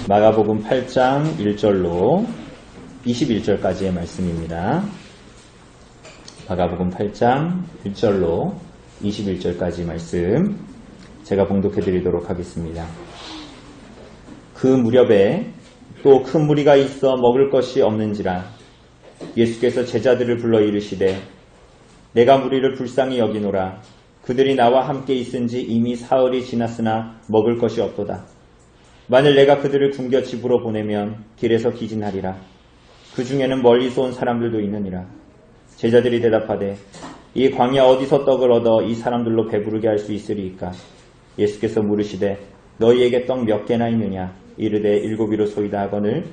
마가복음 8장 1절로 21절까지의 말씀입니다. 마가복음 8장 1절로 21절까지 말씀 제가 봉독해 드리도록 하겠습니다. 그 무렵에 또 큰 무리가 있어 먹을 것이 없는지라 예수께서 제자들을 불러 이르시되 내가 무리를 불쌍히 여기노라. 그들이 나와 함께 있은지 이미 사흘이 지났으나 먹을 것이 없도다. 만일 내가 그들을 굶겨 집으로 보내면 길에서 기진하리라. 그 중에는 멀리서 온 사람들도 있느니라. 제자들이 대답하되 이 광야 어디서 떡을 얻어 이 사람들로 배부르게 할 수 있으리이까? 예수께서 물으시되 너희에게 떡 몇 개나 있느냐? 이르되 7이로소이다 하거늘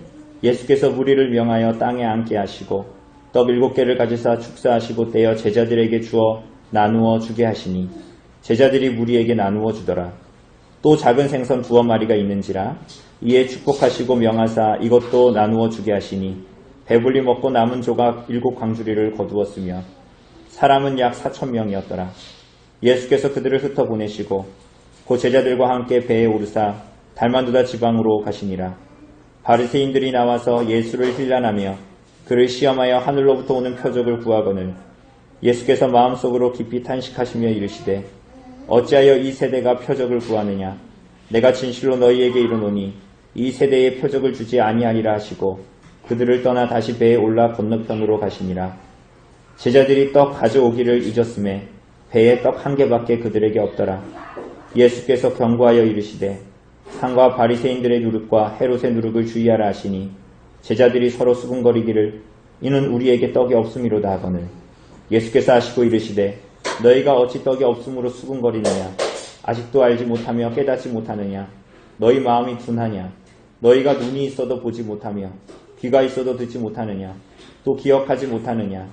예수께서 무리를 명하여 땅에 앉게 하시고 떡 7개를 가지사 축사하시고 떼어 제자들에게 주어 나누어 주게 하시니 제자들이 무리에게 나누어 주더라. 또 작은 생선 2마리가 있는지라 이에 축복하시고 명하사 이것도 나누어 주게 하시니 배불리 먹고 남은 조각 7광주리를 거두었으며 사람은 약 4,000명이었더라. 예수께서 그들을 흩어 보내시고 그 제자들과 함께 배에 오르사 달마누다 지방으로 가시니라. 바리새인들이 나와서 예수를 힐난하며 그를 시험하여 하늘로부터 오는 표적을 구하거늘 예수께서 마음속으로 깊이 탄식하시며 이르시되 어찌하여 이 세대가 표적을 구하느냐? 내가 진실로 너희에게 이르노니 이 세대에 표적을 주지 아니하리라 하시고 그들을 떠나 다시 배에 올라 건너편으로 가시니라. 제자들이 떡 가져오기를 잊었음에 배에 떡 1개밖에 그들에게 없더라. 예수께서 경고하여 이르시되 상과 바리새인들의 누룩과 헤롯의 누룩을 주의하라 하시니 제자들이 서로 수군거리기를 이는 우리에게 떡이 없음이로다 하거늘 예수께서 하시고 이르시되 너희가 어찌 떡이 없음으로 수군거리느냐? 아직도 알지 못하며 깨닫지 못하느냐? 너희 마음이 둔하냐? 너희가 눈이 있어도 보지 못하며 귀가 있어도 듣지 못하느냐? 또 기억하지 못하느냐?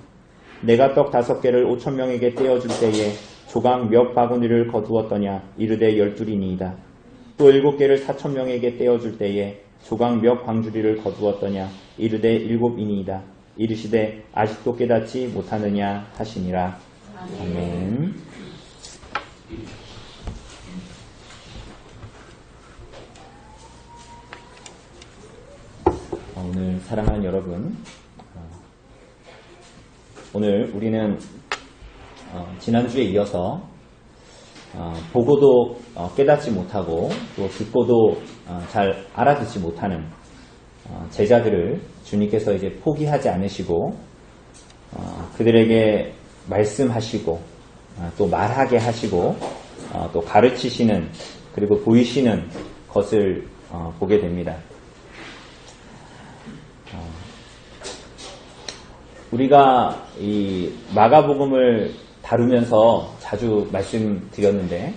내가 떡 5개를 5,000명에게 떼어줄 때에 조각 몇 바구니를 거두었더냐? 이르되 12이니이다. 또 7개를 4,000명에게 떼어줄 때에 조각 몇 광주리를 거두었더냐? 이르되 7이니이다. 이르시되 아직도 깨닫지 못하느냐 하시니라. 아멘. 오늘 사랑하는 여러분, 오늘 우리는 지난주에 이어서 보고도 깨닫지 못하고 또 듣고도 잘 알아듣지 못하는 제자들을 주님께서 이제 포기하지 않으시고 그들에게 말씀하시고 또 말하게 하시고 또 가르치시는 그리고 보이시는 것을 보게 됩니다. 우리가 이 마가복음을 다루면서 자주 말씀드렸는데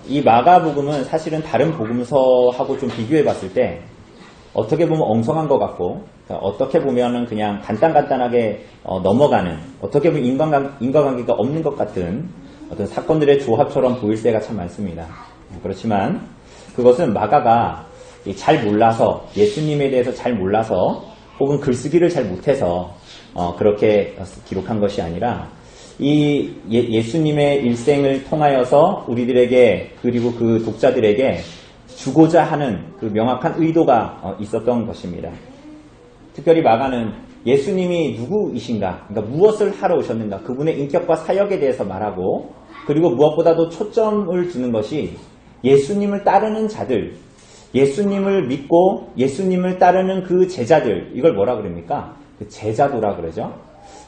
이 마가복음은 사실은 다른 복음서하고 좀 비교해 봤을 때 어떻게 보면 엉성한 것 같고 어떻게 보면은 그냥 간단하게 넘어가는 어떻게 보면 인과관계가 없는 것 같은 어떤 사건들의 조합처럼 보일 때가 참 많습니다. 그렇지만 그것은 마가가 잘 몰라서 예수님에 대해서 잘 몰라서 혹은 글쓰기를 잘 못해서 그렇게 기록한 것이 아니라 이 예수님의 일생을 통하여서 우리들에게 그리고 그 독자들에게 주고자 하는 그 명확한 의도가 있었던 것입니다. 특별히 마가는 예수님이 누구이신가, 그러니까 무엇을 하러 오셨는가, 그분의 인격과 사역에 대해서 말하고 그리고 무엇보다도 초점을 두는 것이 예수님을 따르는 자들, 예수님을 믿고 예수님을 따르는 그 제자들, 이걸 뭐라 그럽니까? 그 제자도라 그러죠.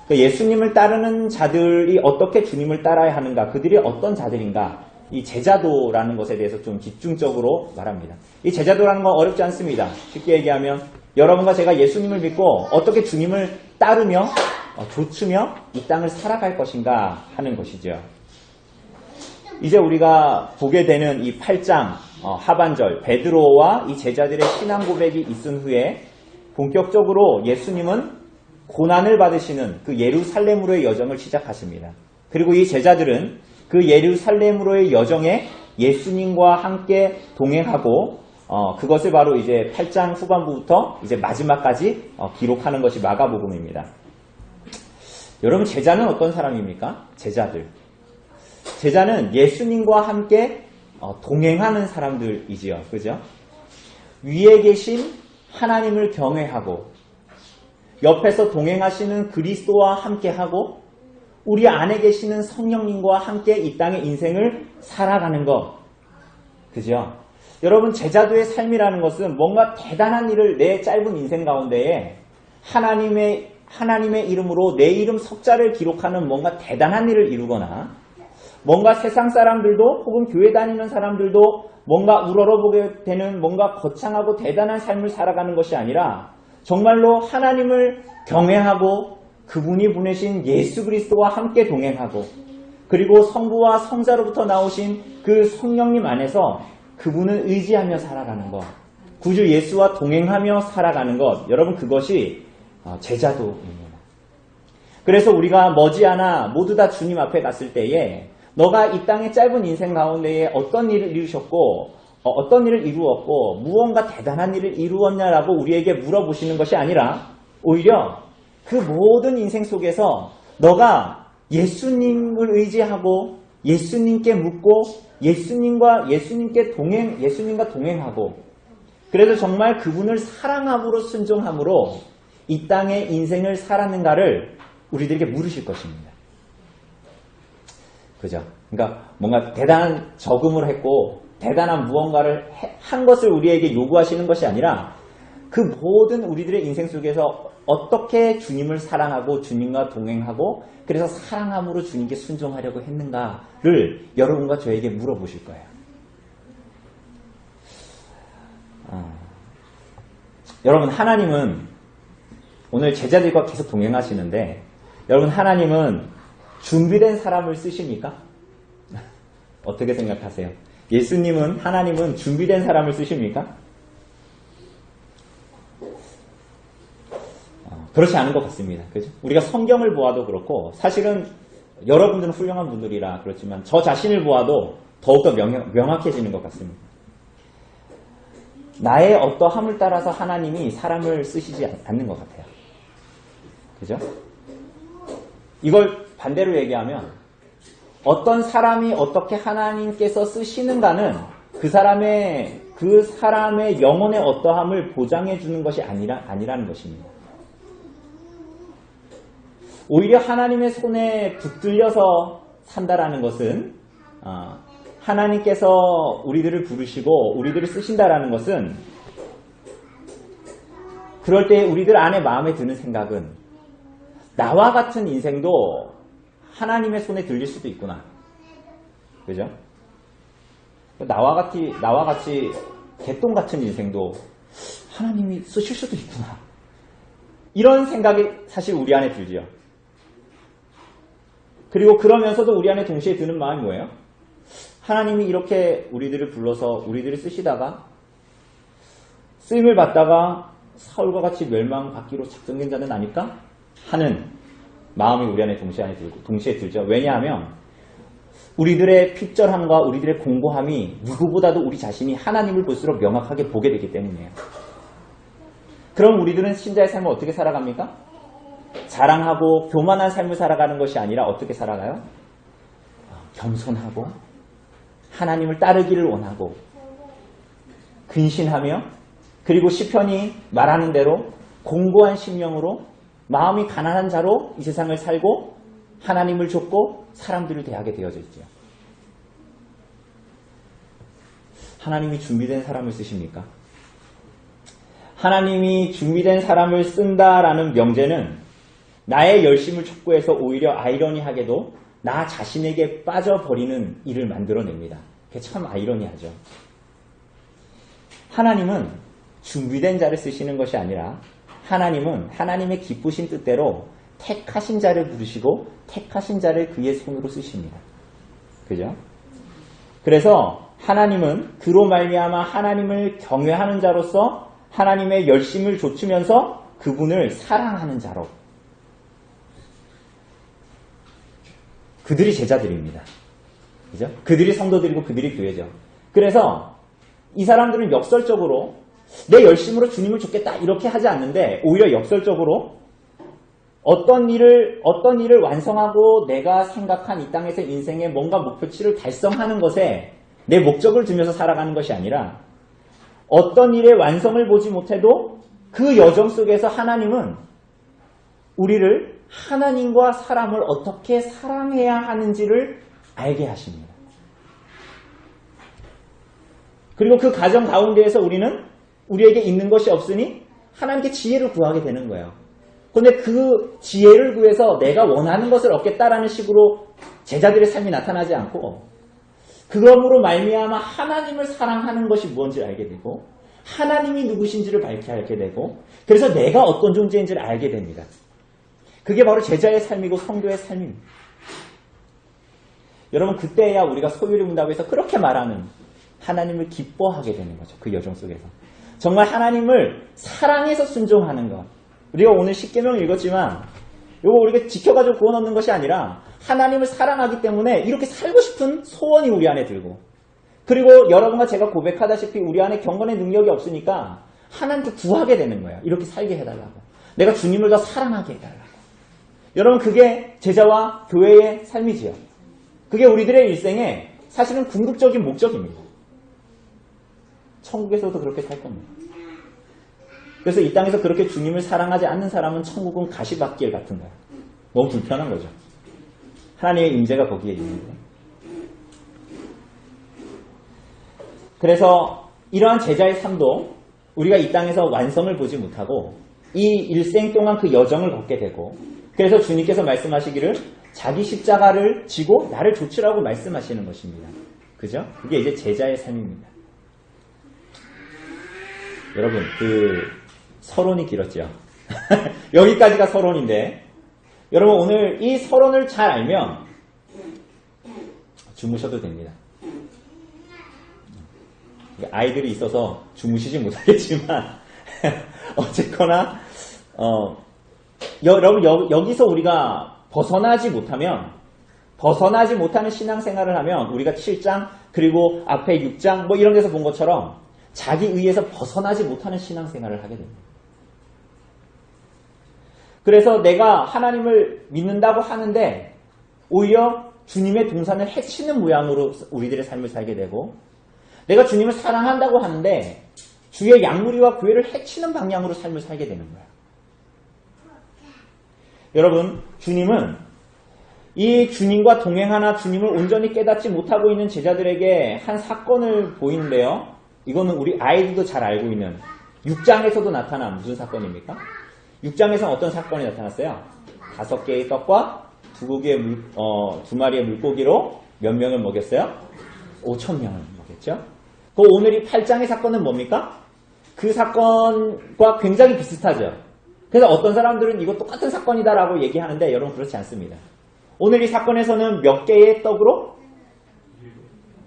그러니까 예수님을 따르는 자들이 어떻게 주님을 따라야 하는가, 그들이 어떤 자들인가, 이 제자도라는 것에 대해서 좀 집중적으로 말합니다. 이 제자도라는 건 어렵지 않습니다. 쉽게 얘기하면 여러분과 제가 예수님을 믿고 어떻게 주님을 따르며 좇으며 이 땅을 살아갈 것인가 하는 것이죠. 이제 우리가 보게 되는 이 8장 하반절 베드로와 이 제자들의 신앙 고백이 있은 후에 본격적으로 예수님은 고난을 받으시는 그 예루살렘으로의 여정을 시작하십니다. 그리고 이 제자들은 그 예루살렘으로의 여정에 예수님과 함께 동행하고 그것을 바로 이제 8장 후반부부터 이제 마지막까지 기록하는 것이 마가복음입니다. 여러분, 제자는 어떤 사람입니까? 제자들. 제자는 예수님과 함께 동행하는 사람들이지요. 그죠? 위에 계신 하나님을 경외하고 옆에서 동행하시는 그리스도와 함께하고 우리 안에 계시는 성령님과 함께 이 땅의 인생을 살아가는 것. 그죠? 여러분, 제자도의 삶이라는 것은 뭔가 대단한 일을 내 짧은 인생 가운데에 하나님의 이름으로 내 이름 석자를 기록하는 뭔가 대단한 일을 이루거나 뭔가 세상 사람들도 혹은 교회 다니는 사람들도 뭔가 우러러보게 되는 뭔가 거창하고 대단한 삶을 살아가는 것이 아니라 정말로 하나님을 경외하고 그분이 보내신 예수 그리스도와 함께 동행하고 그리고 성부와 성자로부터 나오신 그 성령님 안에서 그분을 의지하며 살아가는 것, 구주 예수와 동행하며 살아가는 것, 여러분 그것이 제자도입니다. 그래서 우리가 머지않아 모두 다 주님 앞에 갔을 때에 너가 이 땅의 짧은 인생 가운데에 어떤 일을 이루셨고 어떤 일을 이루었고 무언가 대단한 일을 이루었냐라고 우리에게 물어보시는 것이 아니라 오히려 그 모든 인생 속에서 너가 예수님을 의지하고 예수님께 묻고 예수님과 동행하고 그래서 정말 그분을 사랑함으로 순종함으로 이 땅의 인생을 살았는가를 우리들에게 물으실 것입니다. 그죠? 그러니까 뭔가 대단한 저금을 했고 대단한 무언가를 한 것을 우리에게 요구하시는 것이 아니라 그 모든 우리들의 인생 속에서 어떻게 주님을 사랑하고 주님과 동행하고 그래서 사랑함으로 주님께 순종하려고 했는가를 여러분과 저에게 물어보실 거예요. 여러분, 하나님은 오늘 제자들과 계속 동행하시는데 여러분, 하나님은 준비된 사람을 쓰십니까? 어떻게 생각하세요? 하나님은 준비된 사람을 쓰십니까? 그렇지 않은 것 같습니다. 그죠? 우리가 성경을 보아도 그렇고 사실은 여러분들은 훌륭한 분들이라 그렇지만 저 자신을 보아도 더욱더 명확해지는 것 같습니다. 나의 어떠함을 따라서 하나님이 사람을 쓰시지 않는 것 같아요. 그죠? 이걸 반대로 얘기하면 어떤 사람이 어떻게 하나님께서 쓰시는가는 그 사람의 영혼의 어떠함을 보장해 주는 것이 아니라는 것입니다. 오히려 하나님의 손에 붙들려서 산다라는 것은 하나님께서 우리들을 부르시고 우리들을 쓰신다라는 것은 그럴 때 우리들 안에 마음에 드는 생각은 나와 같은 인생도 하나님의 손에 들릴 수도 있구나. 그죠? 나와 같이 개똥 같은 인생도 하나님이 쓰실 수도 있구나. 이런 생각이 사실 우리 안에 들지요. 그리고 그러면서도 우리 안에 동시에 드는 마음이 뭐예요? 하나님이 이렇게 우리들을 불러서 우리들을 쓰시다가 쓰임을 받다가 사울과 같이 멸망받기로 작정된 자는 아닐까? 하는 마음이 우리 안에 동시에 들죠. 왜냐하면 우리들의 핍절함과 우리들의 공고함이 누구보다도 우리 자신이 하나님을 볼수록 명확하게 보게 되기 때문이에요. 그럼 우리들은 신자의 삶을 어떻게 살아갑니까? 자랑하고 교만한 삶을 살아가는 것이 아니라 어떻게 살아가요? 겸손하고 하나님을 따르기를 원하고 근신하며 그리고 시편이 말하는 대로 공고한 심령으로 마음이 가난한 자로 이 세상을 살고 하나님을 좇고 사람들을 대하게 되어져 있죠. 하나님이 준비된 사람을 쓰십니까? 하나님이 준비된 사람을 쓴다라는 명제는 나의 열심을 촉구해서 오히려 아이러니하게도 나 자신에게 빠져버리는 일을 만들어냅니다. 그게 참 아이러니하죠. 하나님은 준비된 자를 쓰시는 것이 아니라 하나님은 하나님의 기쁘신 뜻대로 택하신 자를 부르시고 택하신 자를 그의 손으로 쓰십니다. 그죠? 그래서 하나님은 그로 말미암아 하나님을 경외하는 자로서 하나님의 열심을 좇으면서 그분을 사랑하는 자로 그들이 제자들입니다. 그죠? 그들이 성도들이고 그들이 교회죠. 그래서 이 사람들은 역설적으로 내 열심으로 주님을 좇겠다 이렇게 하지 않는데 오히려 역설적으로 어떤 일을 완성하고 내가 생각한 이 땅에서 인생의 뭔가 목표치를 달성하는 것에 내 목적을 두면서 살아가는 것이 아니라 어떤 일의 완성을 보지 못해도 그 여정 속에서 하나님은 우리를 하나님과 사람을 어떻게 사랑해야 하는지를 알게 하십니다. 그리고 그 과정 가운데에서 우리는 우리에게 있는 것이 없으니 하나님께 지혜를 구하게 되는 거예요. 그런데 그 지혜를 구해서 내가 원하는 것을 얻겠다라는 식으로 제자들의 삶이 나타나지 않고 그러므로 말미암아 하나님을 사랑하는 것이 무엇인지를 알게 되고 하나님이 누구신지를 밝게 되고 그래서 내가 어떤 존재인지를 알게 됩니다. 그게 바로 제자의 삶이고 성도의 삶입니다. 여러분 그때야 우리가 소유를 본다고 해서 그렇게 말하는 하나님을 기뻐하게 되는 거죠. 그 여정 속에서. 정말 하나님을 사랑해서 순종하는 것. 우리가 오늘 십계명을 읽었지만 이거 우리가 지켜가지고 구원 얻는 것이 아니라 하나님을 사랑하기 때문에 이렇게 살고 싶은 소원이 우리 안에 들고 그리고 여러분과 제가 고백하다시피 우리 안에 경건의 능력이 없으니까 하나님께 구하게 되는 거예요. 이렇게 살게 해달라고. 내가 주님을 더 사랑하게 해달라고. 여러분 그게 제자와 교회의 삶이지요. 그게 우리들의 일생에 사실은 궁극적인 목적입니다. 천국에서도 그렇게 살 겁니다. 그래서 이 땅에서 그렇게 주님을 사랑하지 않는 사람은 천국은 가시밭길 같은 거예요. 너무 불편한 거죠. 하나님의 임재가 거기에 있는데. 그래서 이러한 제자의 삶도 우리가 이 땅에서 완성을 보지 못하고 이 일생 동안 그 여정을 걷게 되고 그래서 주님께서 말씀하시기를 자기 십자가를 지고 나를 좇으라고 말씀하시는 것입니다. 그죠? 그게 이제 제자의 삶입니다. 여러분 서론이 길었죠. 여기까지가 서론인데 여러분 오늘 이 서론을 잘 알면 주무셔도 됩니다. 아이들이 있어서 주무시지 못하겠지만 어쨌거나 여러분 여기서 우리가 벗어나지 못하는 신앙생활을 하면 우리가 7장 그리고 앞에 6장 뭐 이런 데서 본 것처럼 자기 의에서 벗어나지 못하는 신앙생활을 하게 됩니다. 그래서 내가 하나님을 믿는다고 하는데 오히려 주님의 동산을 해치는 모양으로 우리들의 삶을 살게 되고 내가 주님을 사랑한다고 하는데 주의 양무리와 교회를 해치는 방향으로 삶을 살게 되는 거예요. 여러분 주님은 이 주님과 동행하나 주님을 온전히 깨닫지 못하고 있는 제자들에게 한 사건을 보이는데요. 이거는 우리 아이들도 잘 알고 있는 6장에서도 나타난 무슨 사건입니까? 6장에서는 어떤 사건이 나타났어요? 5개의 떡과 2마리의 물고기로 몇 명을 먹였어요? 5,000명을 먹였죠. 그 오늘이 8장의 사건은 뭡니까? 그 사건과 굉장히 비슷하죠. 그래서 어떤 사람들은 이거 똑같은 사건이다라고 얘기하는데 여러분 그렇지 않습니다. 오늘 이 사건에서는 몇 개의 떡으로?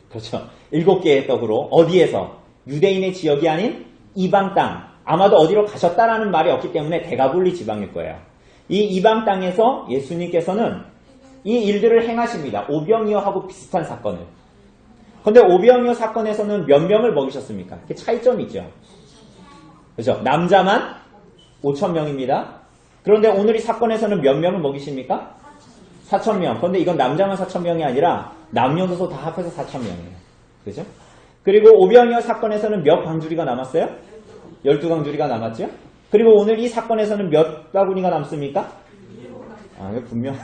그렇죠. 7개의 떡으로 어디에서? 유대인의 지역이 아닌 이방 땅. 아마도 어디로 가셨다라는 말이 없기 때문에 대가볼리 지방일 거예요. 이 이방 땅에서 예수님께서는 이 일들을 행하십니다. 오병이어하고 비슷한 사건을. 그런데 오병이어 사건에서는 몇 명을 먹이셨습니까? 이렇게 차이점이 있죠. 그렇죠. 남자만 5,000명입니다. 그런데 오늘 이 사건에서는 몇 명을 먹이십니까? 4,000명. 그런데 이건 남자만 4,000명이 아니라 남녀노소 다 합해서 4,000명이에요. 그죠? 그리고 오병이어 사건에서는 몇 광주리가 남았어요? 12광주리가 남았죠? 그리고 오늘 이 사건에서는 몇 바구니가 남습니까? 이거 분명.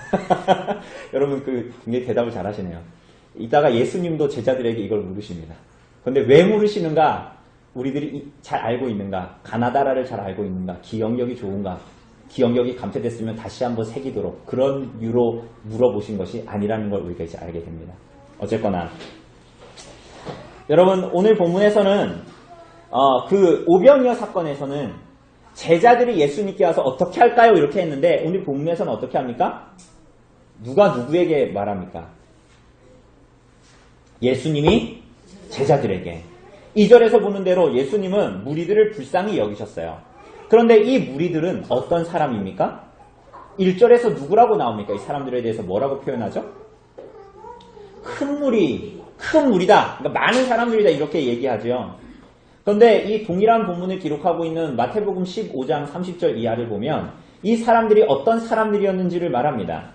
여러분, 굉장히 대답을 잘 하시네요. 이따가 예수님도 제자들에게 이걸 물으십니다. 그런데 왜 물으시는가? 우리들이 잘 알고 있는가? 가나다라를 잘 알고 있는가? 기억력이 좋은가? 기억력이 감퇴됐으면 다시 한번 새기도록 그런 이유로 물어보신 것이 아니라는 걸 우리가 이제 알게 됩니다. 어쨌거나 여러분 오늘 본문에서는 그 오병이어 사건에서는 제자들이 예수님께 와서 어떻게 할까요? 이렇게 했는데 오늘 본문에서는 어떻게 합니까? 누가 누구에게 말합니까? 예수님이 제자들에게. 2절에서 보는 대로 예수님은 무리들을 불쌍히 여기셨어요. 그런데 이 무리들은 어떤 사람입니까? 1절에서 누구라고 나옵니까? 이 사람들에 대해서 뭐라고 표현하죠? 큰 무리다. 그러니까 많은 사람들이다 이렇게 얘기하죠. 그런데 이 동일한 본문을 기록하고 있는 마태복음 15장 30절 이하를 보면 이 사람들이 어떤 사람들이었는지를 말합니다.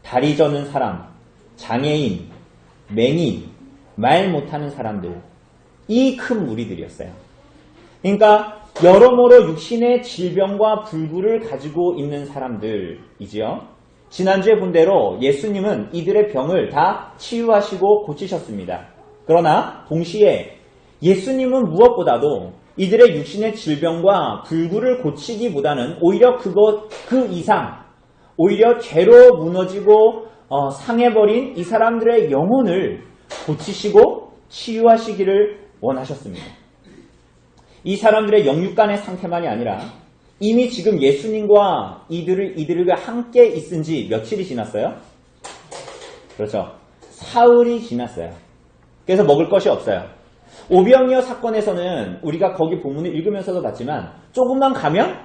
다리 저는 사람, 장애인, 맹인, 말 못하는 사람들, 이 큰 무리들이었어요. 그러니까 여러모로 육신의 질병과 불구를 가지고 있는 사람들이지요. 지난주에 본 대로 예수님은 이들의 병을 다 치유하시고 고치셨습니다. 그러나 동시에 예수님은 무엇보다도 이들의 육신의 질병과 불구를 고치기보다는 오히려 그 이상, 오히려 죄로 무너지고 상해버린 이 사람들의 영혼을 고치시고 치유하시기를 원하셨습니다. 이 사람들의 영육간의 상태만이 아니라 이미 지금 예수님과 이들과 함께 있은 지 며칠이 지났어요? 그렇죠. 사흘이 지났어요. 그래서 먹을 것이 없어요. 오병이어 사건에서는 우리가 거기 본문을 읽으면서도 봤지만 조금만 가면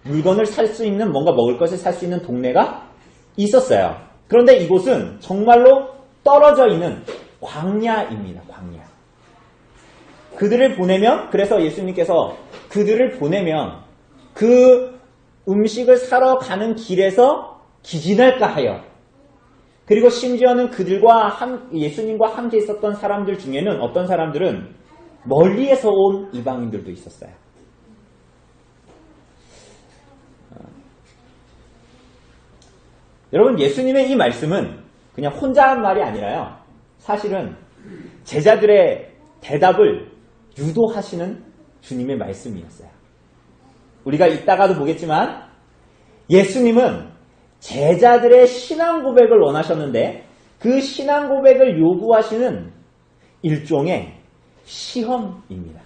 물건을 살 수 있는, 뭔가 먹을 것을 살 수 있는 동네가 있었어요. 그런데 이곳은 정말로 떨어져 있는 광야입니다. 광야. 그들을 보내면, 그래서 예수님께서 그들을 보내면 그 음식을 사러 가는 길에서 기진할까 하여, 그리고 심지어는 예수님과 함께 있었던 사람들 중에는 어떤 사람들은 멀리에서 온 이방인들도 있었어요. 여러분, 예수님의 이 말씀은 그냥 혼자 한 말이 아니라요. 사실은 제자들의 대답을 유도하시는 주님의 말씀이었어요. 우리가 이따가도 보겠지만 예수님은 제자들의 신앙 고백을 원하셨는데 그 신앙 고백을 요구하시는 일종의 시험입니다.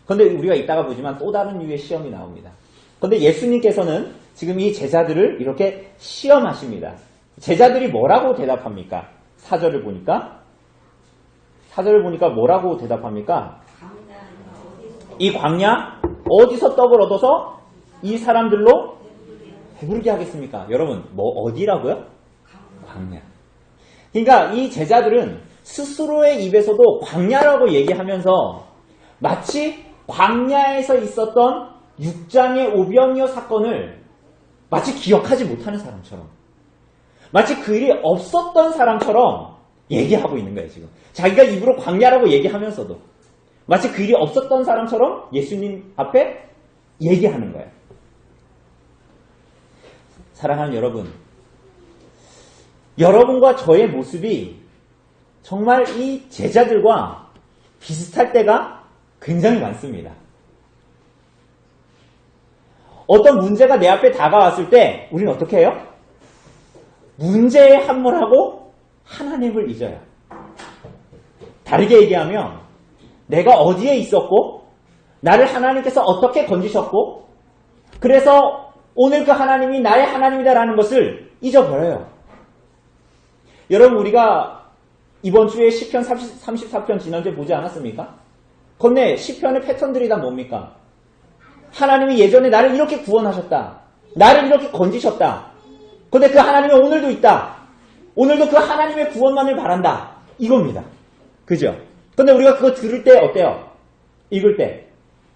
그런데 우리가 이따가 보지만 또 다른 유의 시험이 나옵니다. 그런데 예수님께서는 지금 이 제자들을 이렇게 시험하십니다. 제자들이 뭐라고 대답합니까? 4절을 보니까 뭐라고 대답합니까? 이 광야 어디서 떡을 얻어서 이 사람들로 배부르게 하겠습니까? 여러분, 어디라고요? 광야. 그러니까 이 제자들은 스스로의 입에서도 광야라고 얘기하면서 마치 광야에서 있었던 6장의 오병이어 사건을 마치 기억하지 못하는 사람처럼, 마치 그 일이 없었던 사람처럼 얘기하고 있는 거예요, 지금. 자기가 입으로 광야라고 얘기하면서도 마치 그 일이 없었던 사람처럼 예수님 앞에 얘기하는 거예요. 사랑하는 여러분, 여러분과 저의 모습이 정말 이 제자들과 비슷할 때가 굉장히 많습니다. 어떤 문제가 내 앞에 다가왔을 때 우리는 어떻게 해요? 문제에 함몰하고 하나님을 잊어요. 다르게 얘기하면 내가 어디에 있었고 나를 하나님께서 어떻게 건지셨고 그래서 오늘 그 하나님이 나의 하나님이다라는 것을 잊어버려요. 여러분, 우리가 이번 주에 시편 34편 지난주에 보지 않았습니까? 근데 시편의 패턴들이 다 뭡니까? 하나님이 예전에 나를 이렇게 구원하셨다. 나를 이렇게 건지셨다. 근데 그 하나님이 오늘도 있다. 오늘도 그 하나님의 구원만을 바란다. 이겁니다. 그죠? 근데 우리가 그거 들을 때 어때요? 읽을 때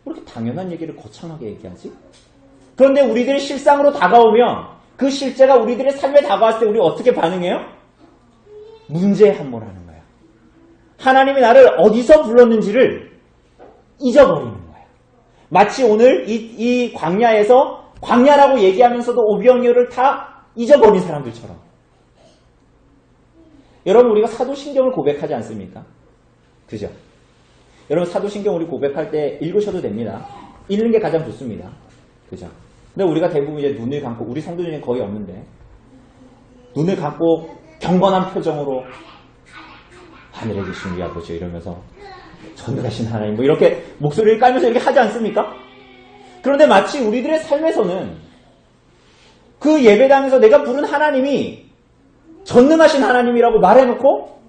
왜 이렇게 당연한 얘기를 거창하게 얘기하지? 그런데 우리들이 실상으로 다가오면 그 실제가 우리들의 삶에 다가왔을 때 우리 어떻게 반응해요? 문제에 함몰하는 거예요. 하나님이 나를 어디서 불렀는지를 잊어버리는 거예요. 마치 오늘 이 광야에서 광야라고 얘기하면서도 오병이어를 다 잊어버린 사람들처럼. 여러분, 우리가 사도신경을 고백하지 않습니까? 그죠? 여러분, 사도신경 우리 고백할 때 읽으셔도 됩니다. 읽는 게 가장 좋습니다. 그죠? 근데 우리가 대부분 이제 눈을 감고, 우리 성도 중에 거의 없는데, 눈을 감고 경건한 표정으로 하늘에 계신 우리 아버지 이러면서 전능하신 하나님 뭐 이렇게 목소리를 깔면서 이렇게 하지 않습니까? 그런데 마치 우리들의 삶에서는 그 예배당에서 내가 부른 하나님이 전능하신 하나님이라고 말해놓고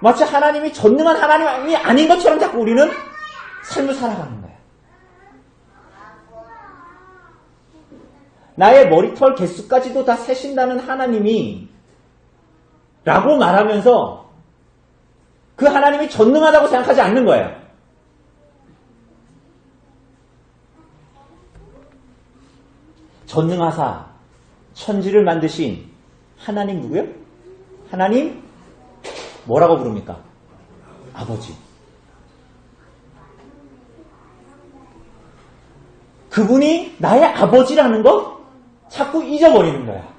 마치 하나님이 전능한 하나님이 아닌 것처럼 자꾸 우리는 삶을 살아가는 거예요. 나의 머리털 개수까지도 다 세신다는 하나님이 라고 말하면서 그 하나님이 전능하다고 생각하지 않는 거예요. 전능하사 천지를 만드신 하나님 누구요? 하나님 뭐라고 부릅니까? 아버지. 그분이 나의 아버지라는 거 자꾸 잊어버리는 거야.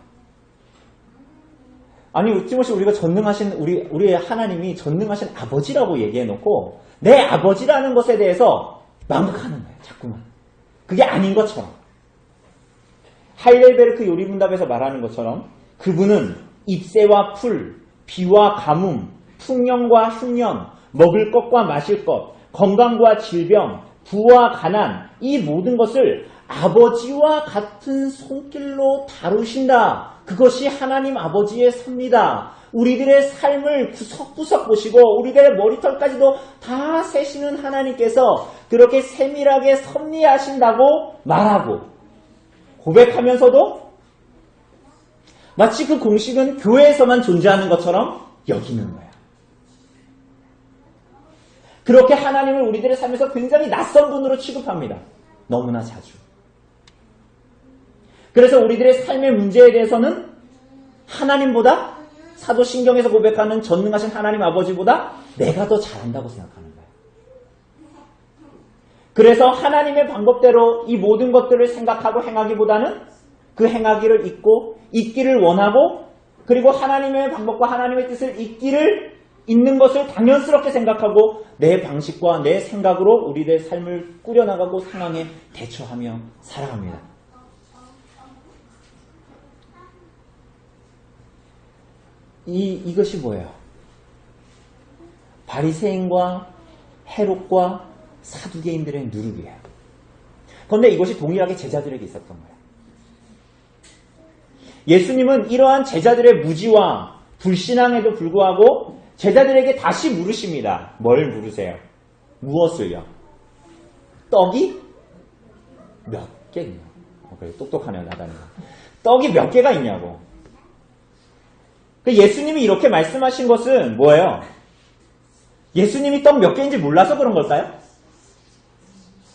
아니, 티모시 우리가 전능하신, 우리의 하나님이 전능하신 아버지라고 얘기해놓고 내 아버지라는 것에 대해서 망각하는 거야, 자꾸만. 그게 아닌 것처럼. 하일렐베르크 요리문답에서 말하는 것처럼 그분은 잎새와 풀, 비와 가뭄, 풍년과 흉년, 먹을 것과 마실 것, 건강과 질병, 부와 가난, 이 모든 것을 아버지와 같은 손길로 다루신다. 그것이 하나님 아버지의 섭니다. 우리들의 삶을 구석구석 보시고 우리들의 머리털까지도 다 세시는 하나님께서 그렇게 세밀하게 섭리하신다고 말하고 고백하면서도 마치 그 공식은 교회에서만 존재하는 것처럼 여기는 거야. 그렇게 하나님을 우리들의 삶에서 굉장히 낯선 분으로 취급합니다. 너무나 자주. 그래서 우리들의 삶의 문제에 대해서는 하나님보다 사도신경에서 고백하는 전능하신 하나님 아버지보다 내가 더 잘한다고 생각하는 거예요. 그래서 하나님의 방법대로 이 모든 것들을 생각하고 행하기보다는 그 행하기를 잊고 잊기를 원하고 그리고 하나님의 방법과 하나님의 뜻을 잊는 것을 당연스럽게 생각하고 내 방식과 내 생각으로 우리의 삶을 꾸려나가고 상황에 대처하며 살아갑니다. 이것이 뭐예요? 바리새인과 헤롯과 사두개인들의 누룩이에요. 그런데 이것이 동일하게 제자들에게 있었던 거예요. 예수님은 이러한 제자들의 무지와 불신앙에도 불구하고 제자들에게 다시 물으십니다. 뭘 물으세요? 무엇을요? 떡이 몇 개 있냐고. 그래, 똑똑하네요, 나다니가. 떡이 몇 개가 있냐고. 예수님이 이렇게 말씀하신 것은 뭐예요? 예수님이 떡 몇 개인지 몰라서 그런 걸까요?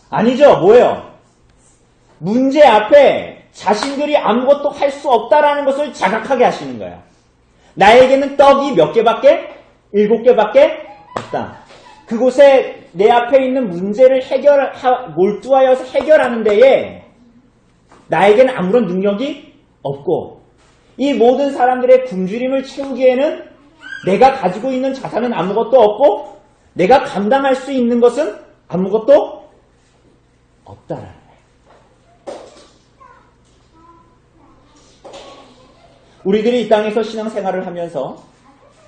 아니죠. 뭐예요? 문제 앞에 자신들이 아무것도 할 수 없다라는 것을 자각하게 하시는 거예요. 나에게는 떡이 몇 개밖에? 7개밖에 없다. 그곳에 내 앞에 있는 문제를 몰두하여서 해결하는 데에 나에게는 아무런 능력이 없고 이 모든 사람들의 굶주림을 채우기에는 내가 가지고 있는 자산은 아무것도 없고 내가 감당할 수 있는 것은 아무것도 없다라는 거예요. 우리들이 이 땅에서 신앙생활을 하면서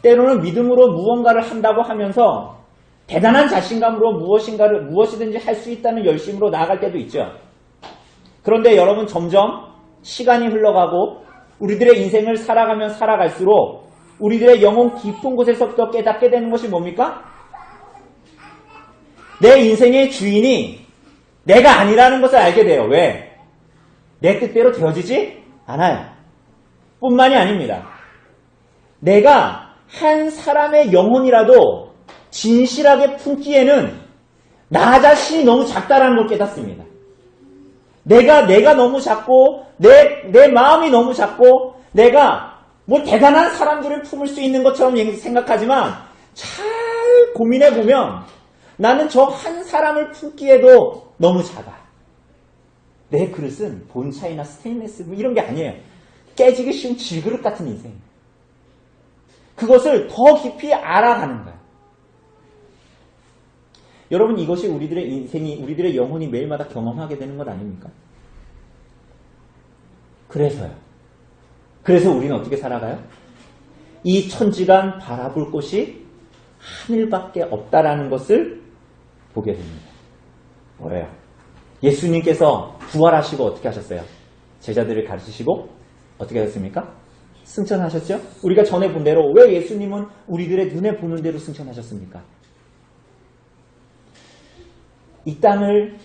때로는 믿음으로 무언가를 한다고 하면서 대단한 자신감으로 무엇이든지 할 수 있다는 열심으로 나아갈 때도 있죠. 그런데 여러분 점점 시간이 흘러가고 우리들의 인생을 살아가면 살아갈수록 우리들의 영혼 깊은 곳에서부터 깨닫게 되는 것이 뭡니까? 내 인생의 주인이 내가 아니라는 것을 알게 돼요. 왜? 내 뜻대로 되어지지 않아요. 뿐만이 아닙니다. 내가 한 사람의 영혼이라도 진실하게 품기에는 나 자신이 너무 작다라는 걸 깨닫습니다. 내가 너무 작고 내 마음이 너무 작고 내가 뭐 대단한 사람들을 품을 수 있는 것처럼 생각하지만 잘 고민해보면 나는 저 한 사람을 품기에도 너무 작아. 내 그릇은 본차이나 스테인레스 뭐 이런 게 아니에요. 깨지기 쉬운 질그릇 같은 인생. 그것을 더 깊이 알아가는 거야. 여러분 이것이 우리들의 인생이 우리들의 영혼이 매일마다 경험하게 되는 것 아닙니까? 그래서요. 그래서 우리는 어떻게 살아가요? 이 천지간 바라볼 곳이 하늘밖에 없다라는 것을 보게 됩니다. 뭐예요? 예수님께서 부활하시고 어떻게 하셨어요? 제자들을 가르치시고 어떻게 하셨습니까? 승천하셨죠? 우리가 전에 본 대로 왜 예수님은 우리들의 눈에 보는 대로 승천하셨습니까? 이 땅을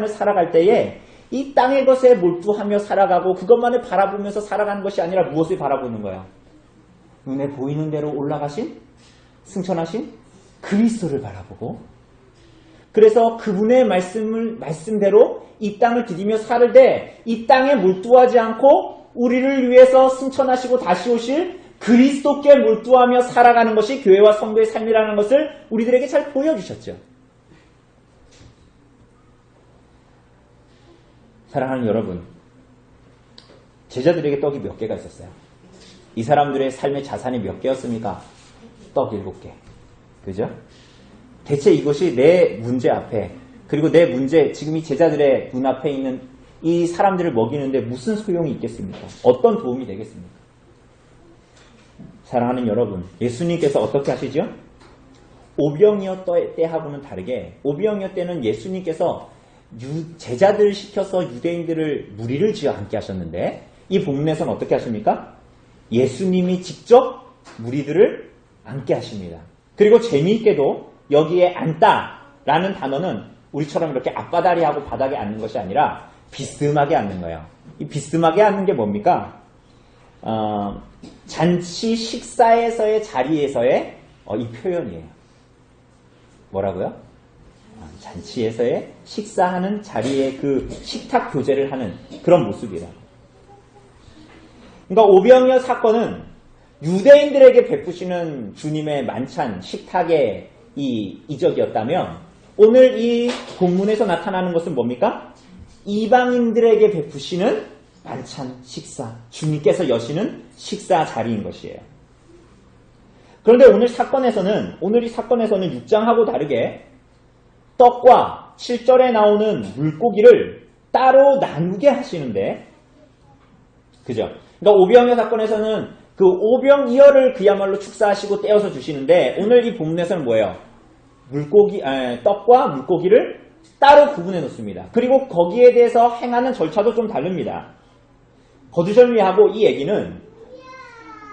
살아갈 때에 이 땅의 것에 몰두하며 살아가고 그것만을 바라보면서 살아가는 것이 아니라 무엇을 바라보는 거야? 눈에 보이는 대로 올라가신 승천하신 그리스도를 바라보고 그래서 그분의 말씀대로 이 땅을 디디며 살을 때 이 땅에 몰두하지 않고 우리를 위해서 승천하시고 다시 오실 그리스도께 몰두하며 살아가는 것이 교회와 성도의 삶이라는 것을 우리들에게 잘 보여주셨죠. 사랑하는 여러분, 제자들에게 떡이 몇 개가 있었어요? 이 사람들의 삶의 자산이 몇 개였습니까? 떡 7개. 그죠? 대체 이것이 내 문제 앞에, 그리고 내 문제, 지금 이 제자들의 눈앞에 있는 이 사람들을 먹이는데 무슨 소용이 있겠습니까? 어떤 도움이 되겠습니까? 사랑하는 여러분, 예수님께서 어떻게 하시죠? 오병이어 때하고는 다르게, 오병이어 때는 예수님께서 제자들을 시켜서 유대인들을 무리를 지어 앉게 하셨는데, 이 본문에서는 어떻게 하십니까? 예수님이 직접 무리들을 앉게 하십니다. 그리고 재미있게도 여기에 앉다라는 단어는 우리처럼 이렇게 앞바다리하고 바닥에 앉는 것이 아니라 비스듬하게 앉는 거예요. 이 비스듬하게 앉는 게 뭡니까? 잔치 식사에서의 자리에서의 이 표현이에요. 뭐라고요? 잔치에서의 식사하는 자리에 그 식탁 교제를 하는 그런 모습이라. 그러니까 오병이어 사건은 유대인들에게 베푸시는 주님의 만찬 식탁의 이 이적이었다면, 오늘 이 본문에서 나타나는 것은 뭡니까? 이방인들에게 베푸시는 만찬 식사, 주님께서 여시는 식사 자리인 것이에요. 그런데 오늘 이 사건에서는 6장하고 다르게 떡과 7절에 나오는 물고기를 따로 나누게 하시는데, 그죠? 그러니까 오병이어 사건에서는 그 오병이어를 그야말로 축사하시고 떼어서 주시는데, 오늘 이 본문에서는 뭐예요? 떡과 물고기를 따로 구분해 놓습니다. 그리고 거기에 대해서 행하는 절차도 좀 다릅니다. 거두절미하고 이 얘기는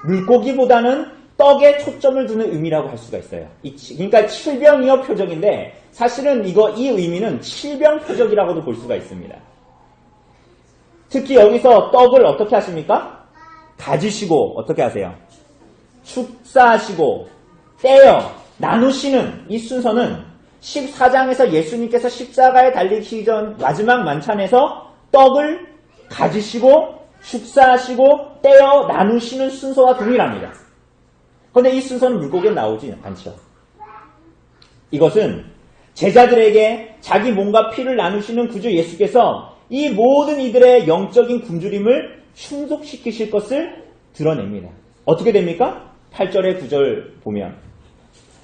물고기보다는 떡에 초점을 두는 의미라고 할 수가 있어요. 그러니까 칠병이어 표적인데, 사실은 이 의미는 칠병 표적이라고도 볼 수가 있습니다. 특히 여기서 떡을 어떻게 하십니까? 가지시고 어떻게 하세요? 축사하시고 떼어 나누시는 이 순서는 14장에서 예수님께서 십자가에 달리기 전 마지막 만찬에서 떡을 가지시고 축사하시고 떼어 나누시는 순서와 동일합니다. 그런데 이 순서는 물고기에 나오지 않죠. 이것은 제자들에게 자기 몸과 피를 나누시는 구주 예수께서 이 모든 이들의 영적인 굶주림을 충족시키실 것을 드러냅니다. 어떻게 됩니까? 8절에 9절 보면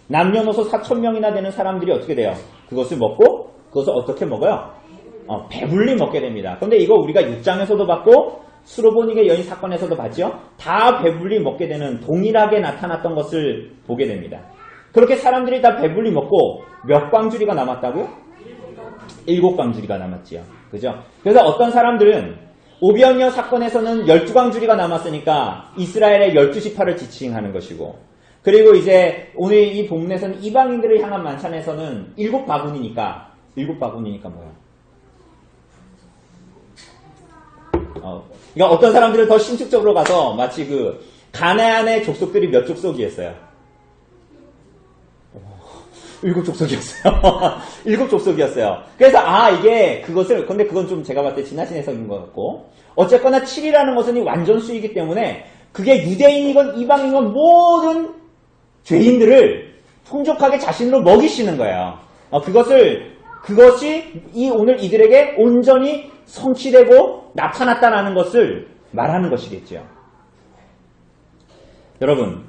남녀노소 4,000명이나 되는 사람들이 어떻게 돼요? 그것을 먹고 그것을 어떻게 먹어요? 배불리 먹게 됩니다. 그런데 이거 우리가 6장에서도 봤고 수로보닉의 여인 사건에서도 봤죠? 다 배불리 먹게 되는, 동일하게 나타났던 것을 보게 됩니다. 그렇게 사람들이 다 배불리 먹고 몇 광주리가 남았다고요? 7광주리가 남았지요. 그죠? 그래서 어떤 사람들은 오병이어 사건에서는 12광주리가 남았으니까 이스라엘의 12지파를 지칭하는 것이고, 그리고 이제 오늘 이 본문에서는 이방인들을 향한 만찬에서는 7바구니니까 뭐예요? 그러니까 어떤 사람들은 더 신축적으로 가서 마치 그 가나안의 족속들이 몇 족속이었어요? 7족속이었어요. 7족속이었어요. 그래서 이게 그것을, 근데 그건 좀 제가 봤을 때 지나친 해석인 것 같고, 어쨌거나 7이라는 것은 이 완전수이기 때문에 그게 유대인이건 이방인이건 모든 죄인들을 풍족하게 자신으로 먹이시는 거예요. 그것이 오늘 이들에게 온전히 성취되고 나타났다는 것을 말하는 것이겠죠. 여러분,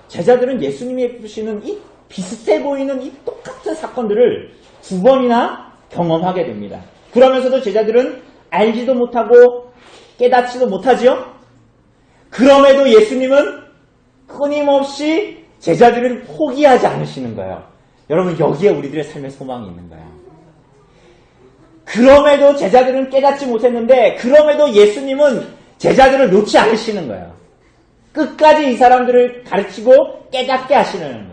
제자들은 예수님이 베푸시는 이 비슷해 보이는 이 똑같은 사건들을 2번이나 경험하게 됩니다. 그러면서도 제자들은 알지도 못하고 깨닫지도 못하지요? 그럼에도 예수님은 끊임없이 제자들을 포기하지 않으시는 거예요. 여러분, 여기에 우리들의 삶의 소망이 있는 거예요. 그럼에도 제자들은 깨닫지 못했는데, 그럼에도 예수님은 제자들을 놓지 않으시는 거예요. 끝까지 이 사람들을 가르치고 깨닫게 하시는 거예요.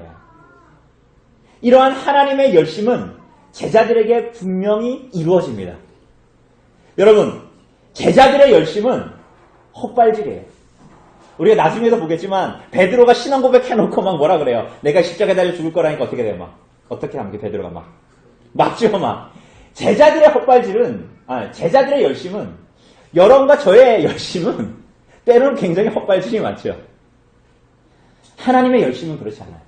이러한 하나님의 열심은 제자들에게 분명히 이루어집니다. 여러분, 제자들의 열심은 헛발질이에요. 우리가 나중에도 보겠지만 베드로가 신앙 고백해놓고 막 뭐라 그래요? 내가 십자가에 달려 죽을 거라니까 어떻게 돼요? 어떻게 하면 베드로가 막죠. 제자들의 헛발질은, 제자들의 열심은, 여러분과 저의 열심은 때로는 굉장히 헛발질이 많죠. 하나님의 열심은 그렇지 않아요.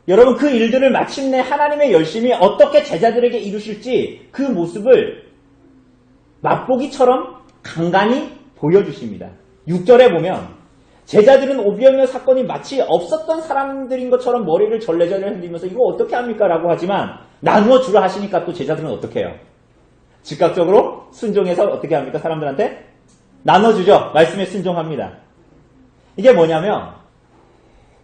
여러분 그 일들을 마침내 하나님의 열심히 어떻게 제자들에게 이루실지 그 모습을 맛보기처럼 간간히 보여주십니다. 6절에 보면 제자들은 오병이어 사건이 마치 없었던 사람들인 것처럼 머리를 절레절레 흔들면서 이거 어떻게 합니까? 라고 하지만 나누어 주라 하시니까 또 제자들은 어떻게 해요? 즉각적으로 순종해서 어떻게 합니까? 사람들한테 나눠주죠. 말씀에 순종합니다. 이게 뭐냐면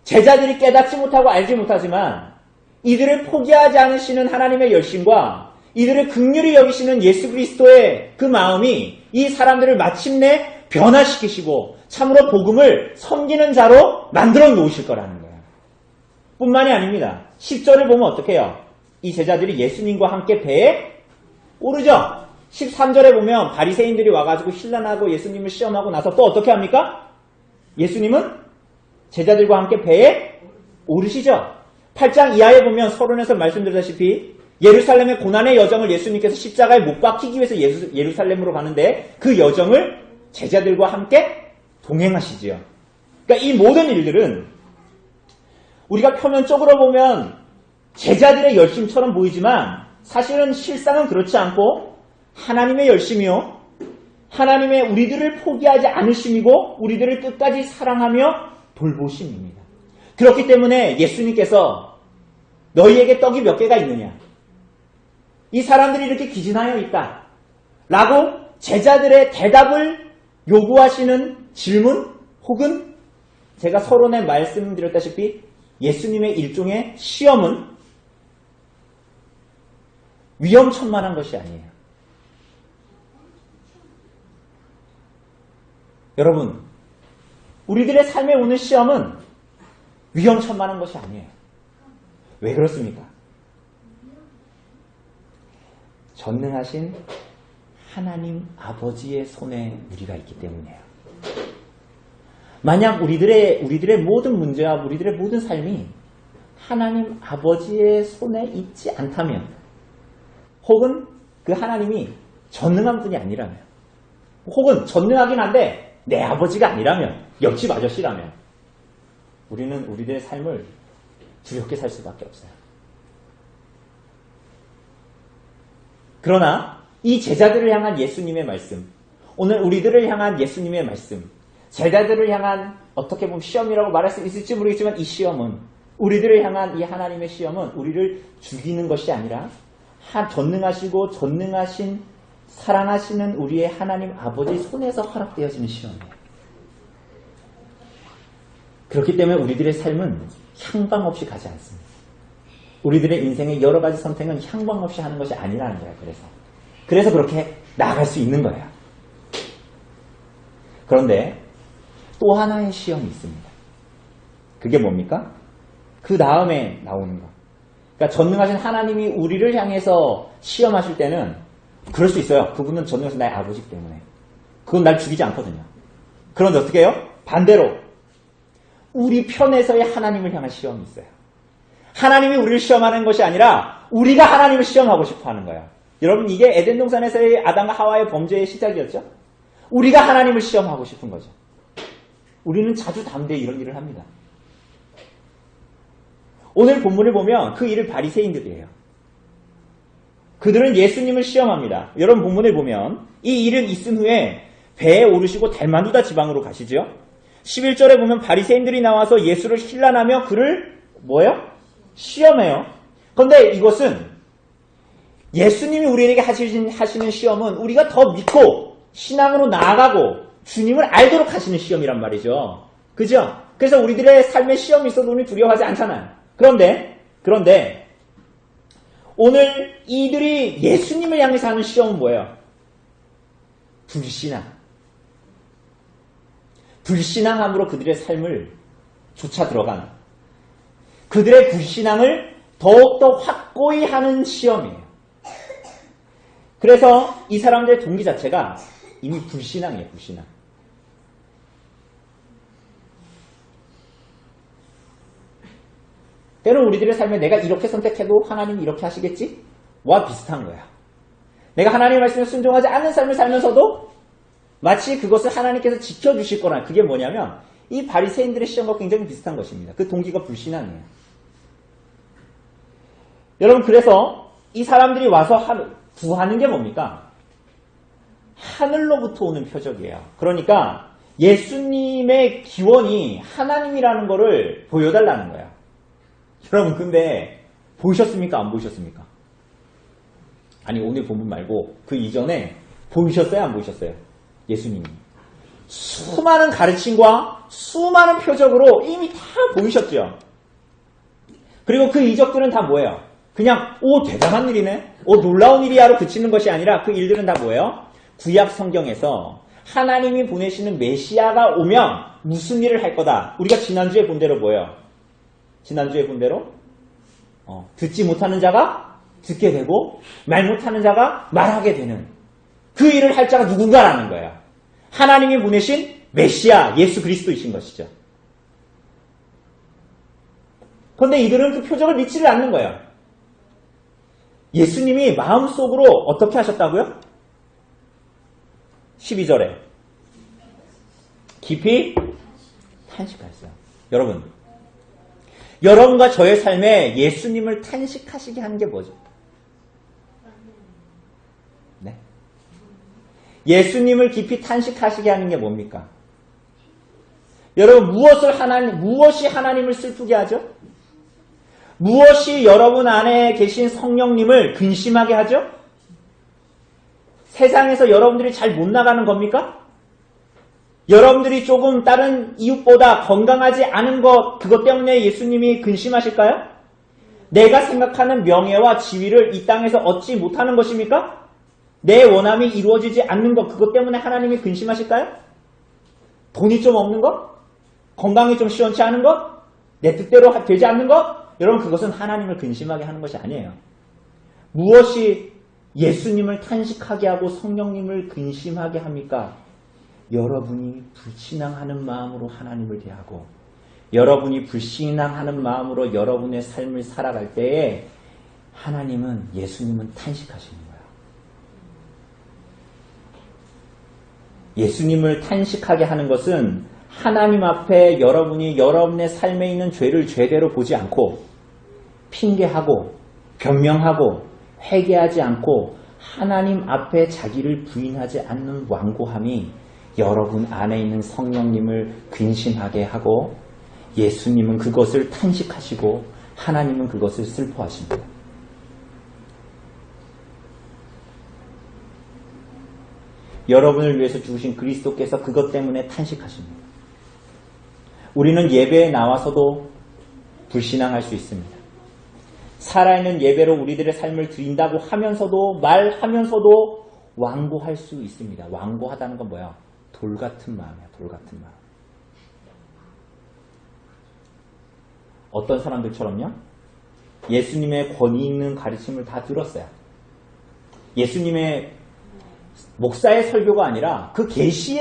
제자들이 깨닫지 못하고 알지 못하지만 이들을 포기하지 않으시는 하나님의 열심과 이들을 긍휼히 여기시는 예수 그리스도의 그 마음이 이 사람들을 마침내 변화시키시고 참으로 복음을 섬기는 자로 만들어 놓으실 거라는 거예요. 뿐만이 아닙니다. 10절을 보면 어떻게 해요? 이 제자들이 예수님과 함께 배에 오르죠. 13절에 보면 바리새인들이 와가지고 신란하고 예수님을 시험하고 나서 또 어떻게 합니까? 예수님은 제자들과 함께 배에 오르시죠. 8장 이하에 보면 서론에서 말씀드렸다시피 예루살렘의 고난의 여정을 예수님께서 십자가에 못 박히기 위해서 예루살렘으로 가는데 그 여정을 제자들과 함께 동행하시지요. 그러니까 이 모든 일들은 우리가 표면적으로 보면 제자들의 열심처럼 보이지만 사실은 실상은 그렇지 않고 하나님의 열심이요. 하나님의 우리들을 포기하지 않으심이고 우리들을 끝까지 사랑하며 돌보심입니다. 그렇기 때문에 예수님께서 너희에게 떡이 몇 개가 있느냐? 이 사람들이 이렇게 기진하여 있다. 라고 제자들의 대답을 요구하시는 질문 혹은 제가 서론에 말씀드렸다시피 예수님의 일종의 시험은 위험천만한 것이 아니에요. 여러분, 우리들의 삶에 오는 시험은 위험천만한 것이 아니에요. 왜 그렇습니까? 전능하신 하나님 아버지의 손에 우리가 있기 때문이에요. 만약 우리들의 모든 문제와 우리들의 모든 삶이 하나님 아버지의 손에 있지 않다면 혹은 그 하나님이 전능한 분이 아니라면 혹은 전능하긴 한데 내 아버지가 아니라면 옆집 아저씨라면 우리는 우리들의 삶을 두렵게 살 수밖에 없어요. 그러나 이 제자들을 향한 예수님의 말씀, 오늘 우리들을 향한 예수님의 말씀, 제자들을 향한 어떻게 보면 시험이라고 말할 수 있을지 모르겠지만 이 시험은 우리들을 향한 이 하나님의 시험은 우리를 죽이는 것이 아니라 전능하시고 전능하신 사랑하시는 우리의 하나님 아버지 손에서 허락되어지는 시험이에요. 그렇기 때문에 우리들의 삶은 향방 없이 가지 않습니다. 우리들의 인생의 여러 가지 선택은 향방 없이 하는 것이 아니라는 거예요. 그래서 그렇게 나아갈 수 있는 거예요. 그런데 또 하나의 시험이 있습니다. 그게 뭡니까? 그 다음에 나오는 거. 그러니까 전능하신 하나님이 우리를 향해서 시험하실 때는 그럴 수 있어요. 그분은 전능하신 나의 아버지이기 때문에. 그건 날 죽이지 않거든요. 그런데 어떻게 해요? 반대로 우리 편에서의 하나님을 향한 시험이 있어요. 하나님이 우리를 시험하는 것이 아니라 우리가 하나님을 시험하고 싶어 하는 거예요. 여러분, 이게 에덴 동산에서의 아담과 하와의 범죄의 시작이었죠? 우리가 하나님을 시험하고 싶은 거죠. 우리는 자주 담대히 이런 일을 합니다. 오늘 본문을 보면 그 일을 바리새인들이에요. 그들은 예수님을 시험합니다. 여러분 본문을 보면 이 일은 있은 후에 배에 오르시고 달마누다 지방으로 가시죠. 11절에 보면 바리새인들이 나와서 예수를 힐난하며 그를 뭐예요? 시험해요. 그런데 이것은 예수님이 우리에게 하시는 시험은 우리가 더 믿고 신앙으로 나아가고 주님을 알도록 하시는 시험이란 말이죠. 그죠? 그래서 우리들의 삶에 시험이 있어도 우리는 두려워하지 않잖아요. 그런데 오늘 이들이 예수님을 향해서 하는 시험은 뭐예요? 불신앙. 불신앙함으로 그들의 삶을 쫓아 들어간 그들의 불신앙을 더욱더 확고히 하는 시험이에요. 그래서 이 사람들의 동기 자체가 이미 불신앙이에요. 불신앙. 때론 우리들의 삶에 내가 이렇게 선택해도 하나님이 이렇게 하시겠지? 와 비슷한 거야. 내가 하나님의 말씀에 순종하지 않는 삶을 살면서도 마치 그것을 하나님께서 지켜주실 거라. 그게 뭐냐면 이 바리새인들의 시험과 굉장히 비슷한 것입니다. 그 동기가 불신앙이에요. 여러분, 그래서 이 사람들이 와서 구하는 게 뭡니까? 하늘로부터 오는 표적이에요. 그러니까 예수님의 기원이 하나님이라는 거를 보여달라는 거예요. 여러분, 근데 보이셨습니까? 안 보이셨습니까? 아니, 오늘 본문 말고 그 이전에 보이셨어요? 안 보이셨어요? 예수님이. 수많은 가르침과 수많은 표적으로 이미 다 보이셨죠? 그리고 그 이적들은 다 뭐예요? 그냥 대단한 일이네? 놀라운 일이야로 그치는 것이 아니라 그 일들은 다 뭐예요? 구약 성경에서 하나님이 보내시는 메시아가 오면 무슨 일을 할 거다. 우리가 지난주에 본 대로 뭐예요? 지난주에 본 대로 듣지 못하는 자가 듣게 되고 말 못하는 자가 말하게 되는 그 일을 할 자가 누군가라는 거예요. 하나님이 보내신 메시아 예수 그리스도이신 것이죠. 그런데 이들은 그 표적을 믿지를 않는 거예요. 예수님이 마음속으로 어떻게 하셨다고요? 12절에 깊이 탄식하였어요. 여러분, 여러분과 저의 삶에 예수님을 탄식하시게 하는 게 뭐죠? 네. 예수님을 깊이 탄식하시게 하는 게 뭡니까? 여러분, 무엇이 하나님을 슬프게 하죠? 무엇이 여러분 안에 계신 성령님을 근심하게 하죠? 세상에서 여러분들이 잘 못 나가는 겁니까? 여러분들이 조금 다른 이웃보다 건강하지 않은 그것 때문에 예수님이 근심하실까요? 내가 생각하는 명예와 지위를 이 땅에서 얻지 못하는 것입니까? 내 원함이 이루어지지 않는 것, 그것 때문에 하나님이 근심하실까요? 돈이 좀 없는 것? 건강이 좀 시원치 않은 것? 내 뜻대로 되지 않는 것? 여러분, 그것은 하나님을 근심하게 하는 것이 아니에요. 무엇이 예수님을 탄식하게 하고 성령님을 근심하게 합니까? 여러분이 불신앙하는 마음으로 하나님을 대하고 여러분이 불신앙하는 마음으로 여러분의 삶을 살아갈 때에 하나님은, 예수님은 탄식하시는 거예요. 예수님을 탄식하게 하는 것은 하나님 앞에 여러분이 여러분의 삶에 있는 죄를 죄대로 보지 않고 핑계하고 변명하고 회개하지 않고 하나님 앞에 자기를 부인하지 않는 완고함이 여러분 안에 있는 성령님을 근심하게 하고 예수님은 그것을 탄식하시고 하나님은 그것을 슬퍼하십니다. 여러분을 위해서 죽으신 그리스도께서 그것 때문에 탄식하십니다. 우리는 예배에 나와서도 불신앙할 수 있습니다. 살아있는 예배로 우리들의 삶을 드린다고 하면서도 말하면서도 완고할 수 있습니다. 완고하다는 건 뭐야? 돌 같은 마음이야. 돌 같은 마음. 어떤 사람들처럼요? 예수님의 권위 있는 가르침을 다 들었어요. 예수님의 목사의 설교가 아니라 그 계시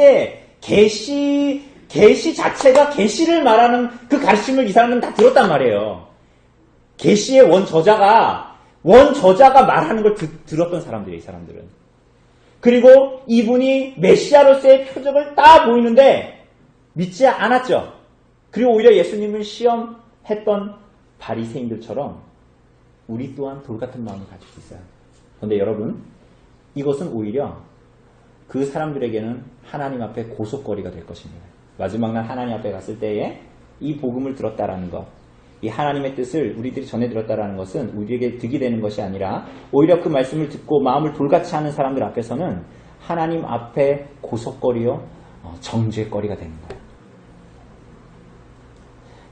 자체가 계시를 말하는 그 가르침을 이 사람은 다 들었단 말이에요. 계시의 원저자가 말하는 걸 들었던 사람들이에요, 이 사람들은. 그리고 이분이 메시아로서의 표적을 다 보이는데 믿지 않았죠. 그리고 오히려 예수님을 시험했던 바리새인들처럼 우리 또한 돌같은 마음을 가질 수 있어요. 그런데 여러분, 이것은 오히려 그 사람들에게는 하나님 앞에 고속거리가 될 것입니다. 마지막 날 하나님 앞에 갔을 때에 이 복음을 들었다라는 것, 이 하나님의 뜻을 우리들이 전해 들었다라는 것은 우리에게 득이 되는 것이 아니라 오히려 그 말씀을 듣고 마음을 돌같이 하는 사람들 앞에서는 하나님 앞에 고속거리요 정죄거리가 되는 거예요.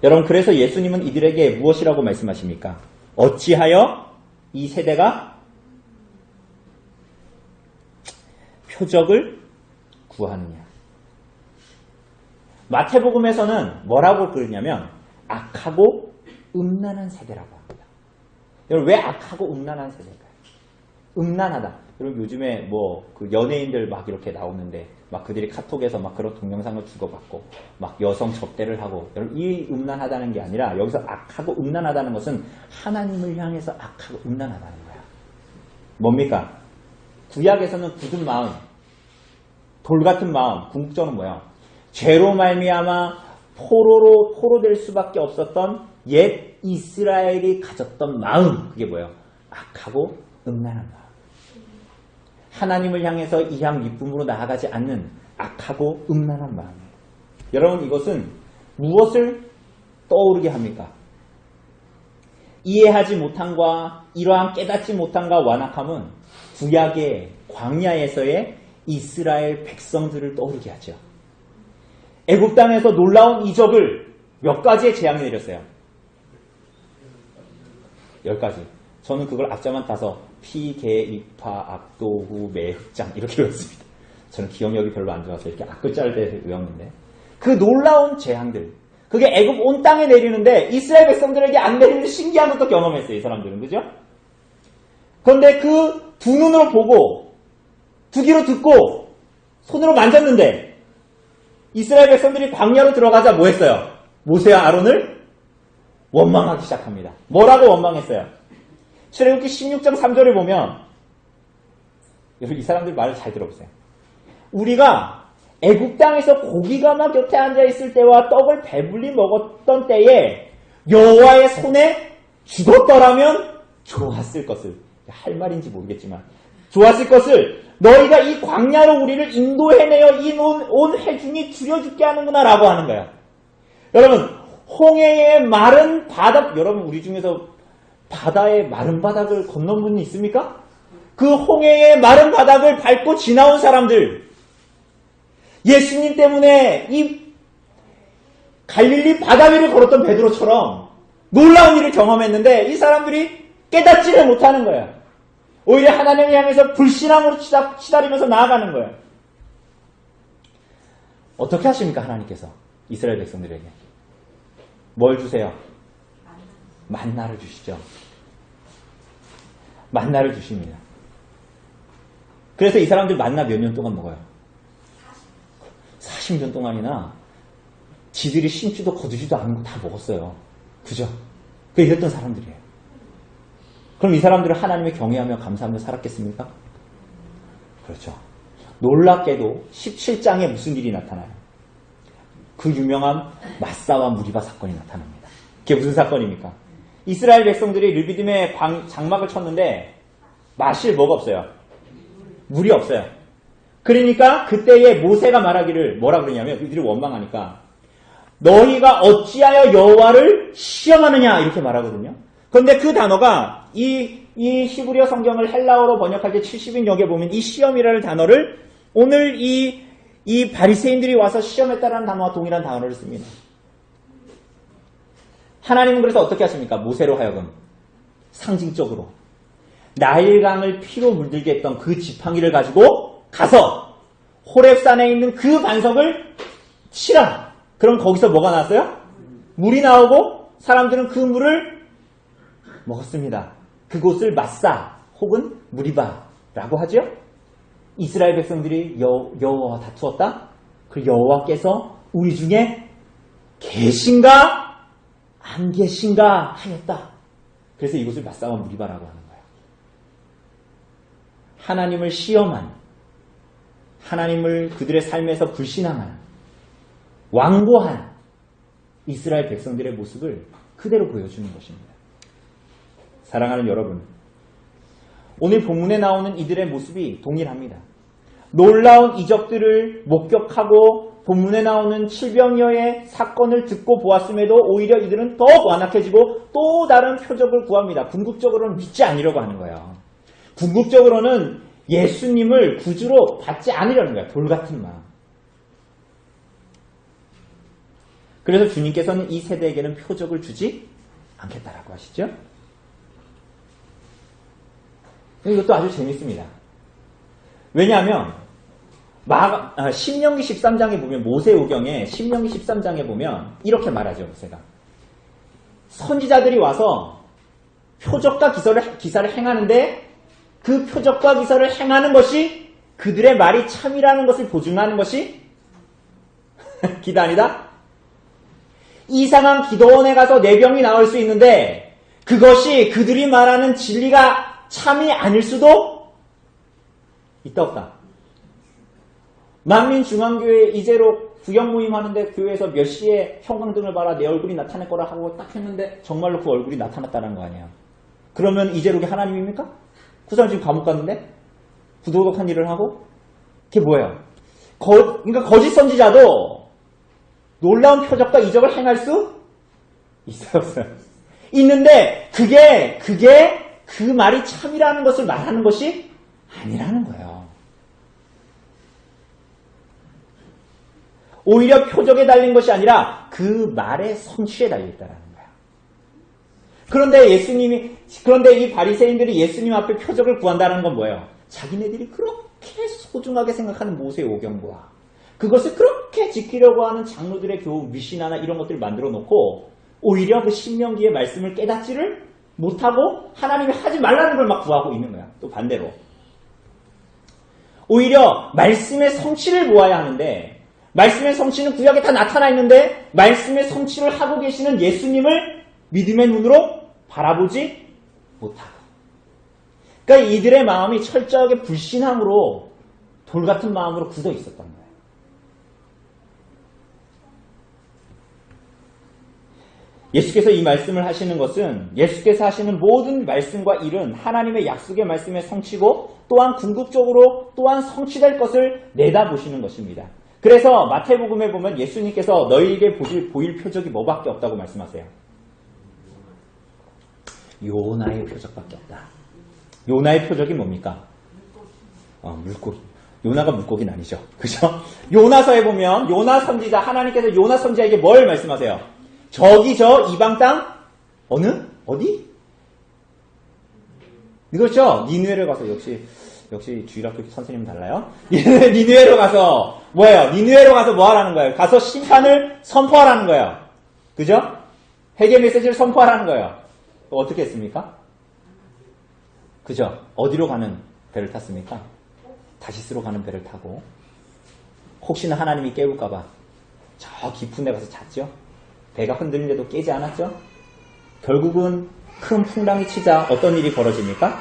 여러분, 그래서 예수님은 이들에게 무엇이라고 말씀하십니까? 어찌하여 이 세대가 표적을 구하느냐. 마태복음에서는 뭐라고 그러냐면 악하고 음란한 세대라고 합니다. 여러분, 왜 악하고 음란한 세대일까요? 음란하다. 여러분, 요즘에 그 연예인들 막 이렇게 나오는데 막 그들이 카톡에서 막 그런 동영상을 주고받고 막 여성 접대를 하고, 여러분, 이 음란하다는 게 아니라 여기서 악하고 음란하다는 것은 하나님을 향해서 악하고 음란하다는 거야. 뭡니까? 구약에서는 굳은 마음, 돌 같은 마음, 궁극적으로는 뭐야? 죄로 말미암아 포로될 수밖에 없었던 옛 이스라엘이 가졌던 마음, 그게 뭐예요? 악하고 음란한 마음. 하나님을 향해서 이향 기쁨으로 나아가지 않는 악하고 음란한 마음이에요. 여러분, 이것은 무엇을 떠오르게 합니까? 이해하지 못함과 이러한 깨닫지 못함과 완악함은 구약의 광야에서의 이스라엘 백성들을 떠오르게 하죠. 애굽 땅에서 놀라운 이적을 몇 가지의 재앙이 내렸어요. 10가지. 저는 그걸 앞자만 따서 피, 개, 입파, 악도후, 매, 흑장 이렇게 외웠습니다. 저는 기억력이 별로 안 좋아서 이렇게 앞글자를 외웠는데 그 놀라운 재앙들, 그게 애굽 온 땅에 내리는데 이스라엘 백성들에게 안 내리는 신기한 것도 경험했어요. 이 사람들은. 그죠? 그런데 그 두 눈으로 보고 두 귀로 듣고 손으로 만졌는데 이스라엘 백성들이 광야로 들어가자 뭐 했어요? 모세와 아론을 원망하기 시작합니다. 뭐라고 원망했어요? 출애굽기 16장 3절을 보면 여러분, 이 사람들 말을 잘 들어보세요. 우리가 애굽 땅에서 고기가 막 곁에 앉아 있을 때와 떡을 배불리 먹었던 때에 여호와의 손에 죽었더라면 좋았을 것을, 할 말인지 모르겠지만 좋았을 것을 너희가 이 광야로 우리를 인도해내어 이 온 회중이 줄여 죽게 하는구나 라고 하는 거야. 여러분, 홍해의 마른 바닥, 여러분 우리 중에서 바다의 마른 바닥을 건넌 분이 있습니까? 그 홍해의 마른 바닥을 밟고 지나온 사람들, 예수님 때문에 이 갈릴리 바다 위를 걸었던 베드로처럼 놀라운 일을 경험했는데 이 사람들이 깨닫지를 못하는 거예요. 오히려 하나님을 향해서 불신앙으로 치달으면서 나아가는 거예요. 어떻게 하십니까? 하나님께서 이스라엘 백성들에게 뭘 주세요? 만나를 주시죠. 만나를 주십니다. 그래서 이 사람들 만나 몇 년 동안 먹어요? 40년 동안이나 지들이 심지도 거두지도 않고 다 먹었어요. 그죠? 이랬던 사람들이에요. 그럼 이 사람들은 하나님을 경외하며 감사하며 살았겠습니까? 그렇죠. 놀랍게도 17장에 무슨 일이 나타나요? 그 유명한 마사와 무리바 사건이 나타납니다. 그게 무슨 사건입니까? 이스라엘 백성들이 르비딤에 장막을 쳤는데 마실 뭐가 없어요? 물이 없어요. 그러니까 그때에 모세가 말하기를 뭐라 그러냐면, 그들이 원망하니까 너희가 어찌하여 여호와를 시험하느냐 이렇게 말하거든요. 그런데 그 단어가 이 히브리어 성경을 헬라어로 번역할 때 70인역에 보면 이 시험이라는 단어를 오늘 이 바리새인들이 와서 시험했다라는 단어와 동일한 단어를 씁니다. 하나님은 그래서 어떻게 하십니까? 모세로 하여금 상징적으로 나일강을 피로 물들게 했던 그 지팡이를 가지고 가서 호렙산에 있는 그 반석을 치라. 그럼 거기서 뭐가 나왔어요? 물이 나오고 사람들은 그 물을 먹었습니다. 그곳을 마사 혹은 무리바라고 하죠. 이스라엘 백성들이 여호와와 다투었다. 그 여호와께서 우리 중에 계신가 안 계신가 하였다. 그래서 이곳을 마사와 무리바라고 하는 거예요. 하나님을 시험한, 하나님을 그들의 삶에서 불신앙한, 완고한 이스라엘 백성들의 모습을 그대로 보여주는 것입니다. 사랑하는 여러분, 오늘 본문에 나오는 이들의 모습이 동일합니다. 놀라운 이적들을 목격하고 본문에 나오는 700여의 사건을 듣고 보았음에도 오히려 이들은 더 완악해지고 또 다른 표적을 구합니다. 궁극적으로는 믿지 않으려고 하는 거예요. 궁극적으로는 예수님을 구주로 받지 않으려는 거예요. 돌같은 마음. 그래서 주님께서는 이 세대에게는 표적을 주지 않겠다라고 하시죠. 이것도 아주 재밌습니다. 왜냐하면 신명기 13장에 보면, 모세오경에 신명기 13장에 보면 이렇게 말하죠. 모세가 선지자들이 와서 표적과 기사를 행하는데 그 표적과 기사를 행하는 것이 그들의 말이 참이라는 것을 보증하는 것이 기단이다. 이상한 기도원에 가서 내 병이 나을 수 있는데 그것이 그들이 말하는 진리가 참이 아닐 수도 있다 없다. 만민중앙교회 이재록 구역 모임 하는데 교회에서 몇 시에 형광등을 봐라 내 얼굴이 나타날 거라 하고 딱 했는데 정말로 그 얼굴이 나타났다는 거 아니야. 그러면 이재록이 하나님입니까? 그 사람 지금 감옥 갔는데 부도덕한 일을 하고 그게 뭐예요? 그러니까 거짓 선지자도 놀라운 표적과 이적을 행할 수 있어요. 있는데 그게 그 말이 참이라는 것을 말하는 것이 아니라는 거예요. 오히려 표적에 달린 것이 아니라 그 말의 성취에 달려있다는 거예요. 그런데 이 바리새인들이 예수님 앞에 표적을 구한다는 건 뭐예요? 자기네들이 그렇게 소중하게 생각하는 모세 오경과 그것을 그렇게 지키려고 하는 장로들의 교우 미시나나 이런 것들을 만들어 놓고 오히려 그 신명기의 말씀을 깨닫지를 못하고 하나님이 하지 말라는 걸 막 구하고 있는 거야. 또 반대로. 오히려 말씀의 성취를 모아야 하는데 말씀의 성취는 구약에 다 나타나 있는데 말씀의 성취를 하고 계시는 예수님을 믿음의 눈으로 바라보지 못하고. 그러니까 이들의 마음이 철저하게 불신앙으로 돌같은 마음으로 굳어 있었던 거예요. 예수께서 이 말씀을 하시는 것은 예수께서 하시는 모든 말씀과 일은 하나님의 약속의 말씀의 성취고 또한 궁극적으로 또한 성취될 것을 내다보시는 것입니다. 그래서 마태복음에 보면 예수님께서 너희에게 보일 표적이 뭐밖에 없다고 말씀하세요. 요나의 표적밖에 없다. 요나의 표적이 뭡니까? 물고기. 요나가 물고기는 아니죠. 그죠? 요나서에 보면 요나 선지자 하나님께서 요나 선지자에게 뭘 말씀하세요? 저기 저 이방 땅 어디? 이거죠. 니느웨를 가서 역시 주일학교 선생님 달라요. 니느웨로 가서 뭐예요? 니느웨로 가서 뭐 하라는 거예요? 가서 심판을 선포하라는 거예요. 그죠? 회개 메시지를 선포하라는 거예요. 어떻게 했습니까? 그죠? 어디로 가는 배를 탔습니까? 다시스로 가는 배를 타고 혹시나 하나님이 깨울까봐 저 깊은 데 가서 잤죠? 배가 흔들리는데도 깨지 않았죠? 결국은 큰 풍랑이 치자 어떤 일이 벌어집니까?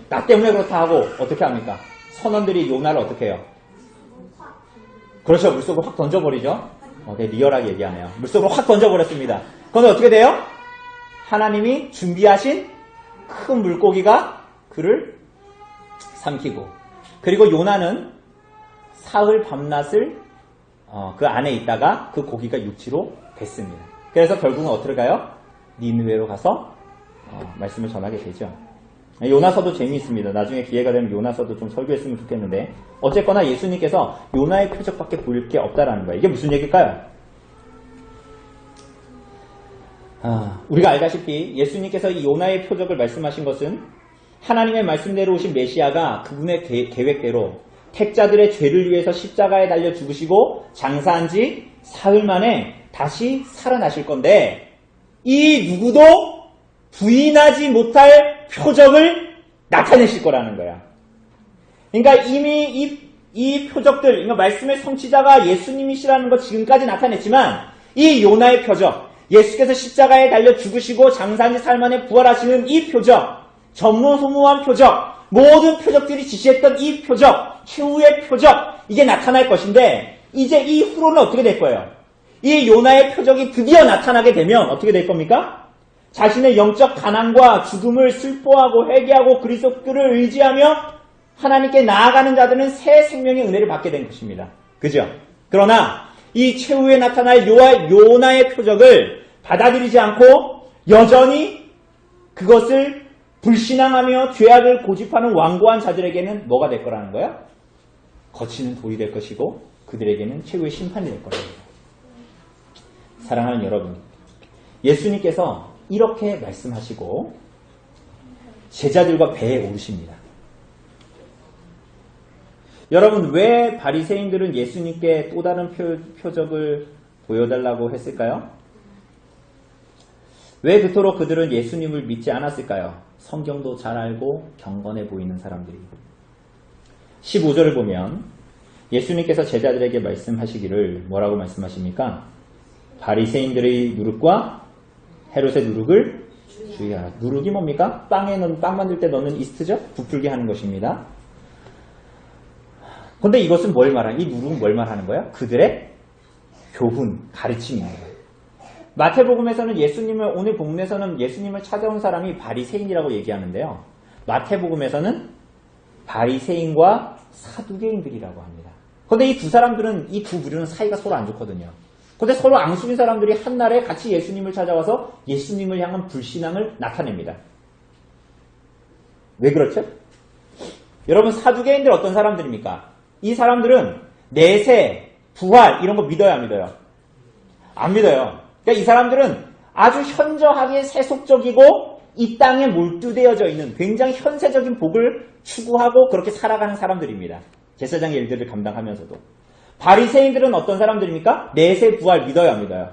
나 때문에 그렇다 하고 어떻게 합니까? 선원들이 요나를 어떻게 해요? 그렇죠. 물속으로 확 던져버리죠. 리얼하게 얘기하네요. 물속으로 확 던져버렸습니다. 그런데 어떻게 돼요? 하나님이 준비하신 큰 물고기가 그를 삼키고 그리고 요나는 사흘 밤낮을 그 안에 있다가 그 고기가 육지로 뱄습니다. 그래서 결국은 어디로 가요? 니느웨로 가서 말씀을 전하게 되죠. 요나서도 재미있습니다. 나중에 기회가 되면 요나서도 좀 설교했으면 좋겠는데 어쨌거나 예수님께서 요나의 표적밖에 보일 게 없다라는 거예요. 이게 무슨 얘기일까요? 우리가 알다시피 예수님께서 이 요나의 표적을 말씀하신 것은 하나님의 말씀대로 오신 메시아가 그분의 계획대로 택자들의 죄를 위해서 십자가에 달려 죽으시고 장사한 지 사흘 만에 다시 살아나실 건데 이 누구도 부인하지 못할 표적을 나타내실 거라는 거야. 그러니까 이미 이 표적들, 그러니까 말씀의 성취자가 예수님이시라는 것 지금까지 나타냈지만 이 요나의 표적, 예수께서 십자가에 달려 죽으시고 장사한 지 사흘 만에 부활하시는 이 표적, 전무후무한 표적, 모든 표적들이 지시했던 이 표적, 최후의 표적, 이게 나타날 것인데 이제 이 후로는 어떻게 될 거예요? 이 요나의 표적이 드디어 나타나게 되면 어떻게 될 겁니까? 자신의 영적 가난과 죽음을 슬퍼하고 회개하고 그리스도를 의지하며 하나님께 나아가는 자들은 새 생명의 은혜를 받게 된 것입니다. 그죠? 그러나 이 최후에 나타날 요나의 표적을 받아들이지 않고 여전히 그것을 불신앙하며 죄악을 고집하는 완고한 자들에게는 뭐가 될 거라는 거야? 거치는 돌이 될 것이고 그들에게는 최후의 심판이 될 것입니다. 사랑하는 여러분, 예수님께서 이렇게 말씀하시고 제자들과 배에 오르십니다. 여러분, 왜 바리새인들은 예수님께 또 다른 표적을 보여달라고 했을까요? 왜 그토록 그들은 예수님을 믿지 않았을까요? 성경도 잘 알고 경건해 보이는 사람들이. 15절을 보면 예수님께서 제자들에게 말씀하시기를 뭐라고 말씀하십니까? 바리새인들의 누룩과 헤롯의 누룩을 주의하라. 누룩이 뭡니까? 빵 만들 때 넣는 이스트죠? 부풀게 하는 것입니다. 그런데 이것은 뭘 말하는? 이 누룩은 뭘 말하는 거야? 그들의 교훈, 가르침입니다. 마태복음에서는 오늘 본문에서는 예수님을 찾아온 사람이 바리새인이라고 얘기하는데요. 마태복음에서는 바리새인과 사두개인들이라고 합니다. 그런데 이 두 부류는 사이가 서로 안 좋거든요. 그런데 서로 앙숙인 사람들이 한날에 같이 예수님을 찾아와서 예수님을 향한 불신앙을 나타냅니다. 왜 그렇죠? 여러분, 사두개인들 어떤 사람들입니까? 이 사람들은 내세, 부활 이런 거 믿어요, 안 믿어요? 안 믿어요. 그러니까 이 사람들은 아주 현저하게 세속적이고 이 땅에 몰두되어져 있는 굉장히 현세적인 복을 추구하고 그렇게 살아가는 사람들입니다. 제사장의 일들을 감당하면서도. 바리새인들은 어떤 사람들입니까? 내세, 부활 믿어요, 안 믿어요?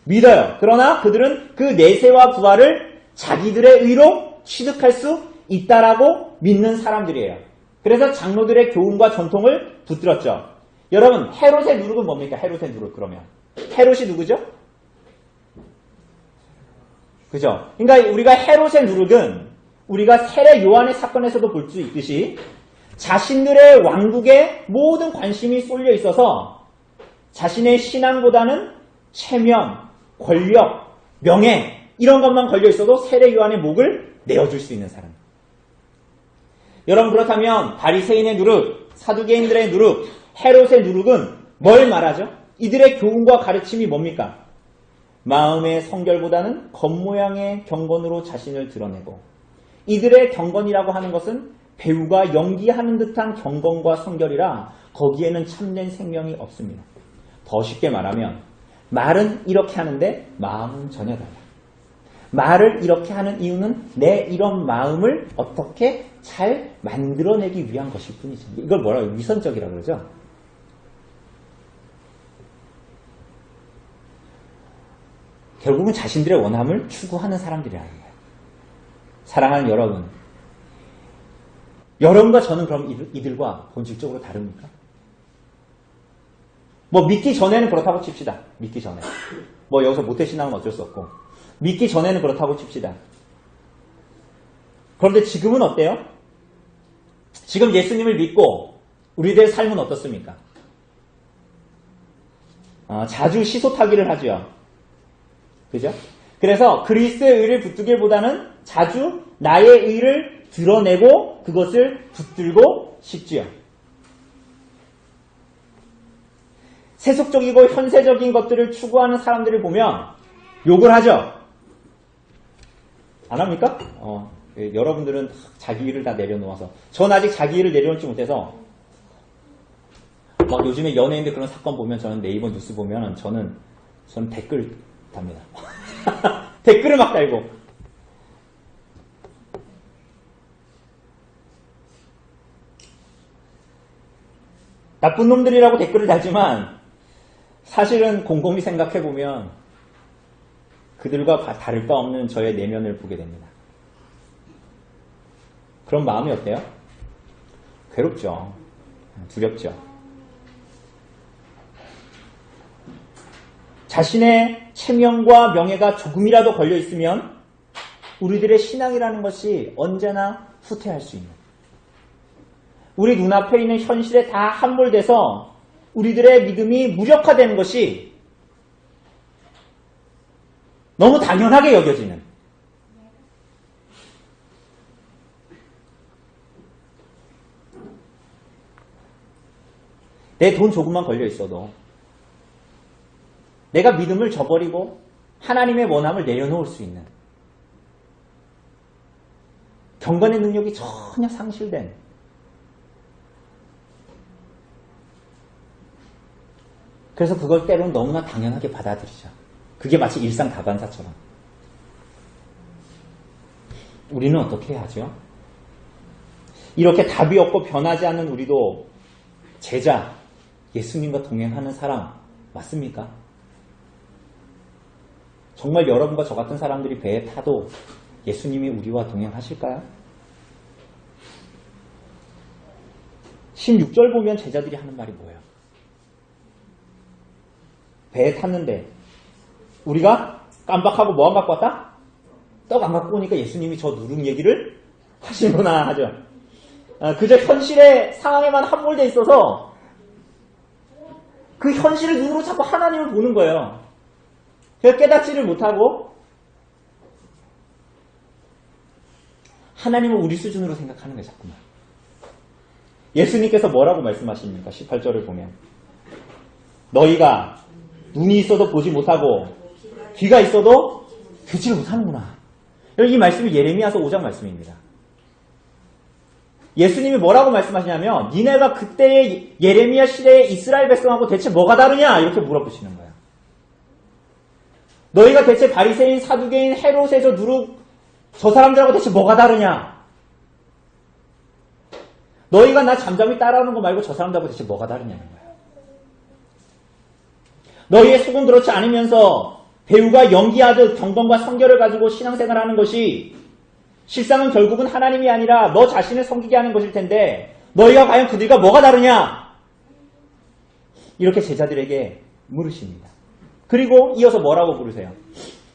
믿어요. 그러나 그들은 그 내세와 부활을 자기들의 의로 취득할 수 있다라고 믿는 사람들이에요. 그래서 장로들의 교훈과 전통을 붙들었죠. 여러분, 헤롯의 누룩은 뭡니까? 헤롯의 누룩 그러면. 헤롯이 누구죠? 그죠? 그러니까 우리가 헤롯의 누룩은 우리가 세례 요한의 사건에서도 볼 수 있듯이 자신들의 왕국에 모든 관심이 쏠려 있어서 자신의 신앙보다는 체면, 권력, 명예 이런 것만 걸려 있어도 세례 요한의 목을 내어줄 수 있는 사람. 여러분, 그렇다면 바리새인의 누룩, 사두개인들의 누룩, 헤롯의 누룩은 뭘 말하죠? 이들의 교훈과 가르침이 뭡니까? 마음의 성결보다는 겉모양의 경건으로 자신을 드러내고, 이들의 경건이라고 하는 것은 배우가 연기하는 듯한 경건과 성결이라 거기에는 참된 생명이 없습니다. 더 쉽게 말하면 말은 이렇게 하는데 마음은 전혀 달라. 말을 이렇게 하는 이유는 내 이런 마음을 어떻게 잘 만들어내기 위한 것일 뿐이지. 이걸 뭐라고 위선적이라고 그러죠? 결국은 자신들의 원함을 추구하는 사람들이라는 거예요. 사랑하는 여러분, 여러분과 저는 그럼 이들과 본질적으로 다릅니까? 뭐 믿기 전에는 그렇다고 칩시다. 믿기 전에. 뭐 여기서 모태신앙은 어쩔 수 없고 믿기 전에는 그렇다고 칩시다. 그런데 지금은 어때요? 지금 예수님을 믿고 우리들의 삶은 어떻습니까? 자주 시소타기를 하죠. 그죠? 그래서 그리스도의 의를 붙들기보다는 자주 나의 의를 드러내고 그것을 붙들고 싶지요. 세속적이고 현세적인 것들을 추구하는 사람들을 보면 욕을 하죠. 안 합니까? 여러분들은 자기 일을 다 내려놓아서, 전 아직 자기 일을 내려놓지 못해서 막 요즘에 연예인들 그런 사건 보면 저는 네이버 뉴스 보면 저는 댓글 답니다. 댓글을 막 달고. 나쁜 놈들이라고 댓글을 달지만 사실은 곰곰이 생각해보면 그들과 다를 바 없는 저의 내면을 보게 됩니다. 그런 마음이 어때요? 괴롭죠. 두렵죠. 자신의 체면과 명예가 조금이라도 걸려 있으면 우리들의 신앙이라는 것이 언제나 후퇴할 수 있는, 우리 눈앞에 있는 현실에 다 함몰돼서 우리들의 믿음이 무력화되는 것이 너무 당연하게 여겨지는, 내 돈 조금만 걸려 있어도 내가 믿음을 저버리고 하나님의 원함을 내려놓을 수 있는, 경건의 능력이 전혀 상실된, 그래서 그걸 때로는 너무나 당연하게 받아들이죠. 그게 마치 일상다반사처럼. 우리는 어떻게 해야 하죠? 이렇게 답이 없고 변하지 않는 우리도 제자, 예수님과 동행하는 사람 맞습니까? 정말 여러분과 저 같은 사람들이 배에 타도 예수님이 우리와 동행하실까요? 16절 보면 제자들이 하는 말이 뭐예요? 배에 탔는데 우리가 깜빡하고 뭐 안 갖고 왔다? 떡 안 갖고 오니까 예수님이 저 누룩 얘기를 하시구나 하죠. 그저 현실의 상황에만 함몰돼 있어서 그 현실을 눈으로 자꾸 하나님을 보는 거예요. 그래서 깨닫지를 못하고 하나님을 우리 수준으로 생각하는 거예요. 자꾸만. 예수님께서 뭐라고 말씀하십니까? 18절을 보면 너희가 눈이 있어도 보지 못하고 귀가 있어도 듣지를 못하는구나. 이 말씀이 예레미야서 5장 말씀입니다. 예수님이 뭐라고 말씀하시냐면 니네가 그때의 예레미야 시대의 이스라엘 백성하고 대체 뭐가 다르냐 이렇게 물어보시는 거예요. 너희가 대체 바리새인, 사두개인, 헤롯에서 누룩 저 사람들하고 대체 뭐가 다르냐? 너희가 나 잠잠히 따라오는 거 말고 저 사람들하고 대체 뭐가 다르냐는 거예요. 너희의 속은 그렇지 않으면서 배우가 연기하듯 경건과 성결을 가지고 신앙생활하는 것이 실상은 결국은 하나님이 아니라 너 자신을 섬기게 하는 것일 텐데 너희가 과연 그들과 뭐가 다르냐? 이렇게 제자들에게 물으십니다. 그리고 이어서 뭐라고 부르세요?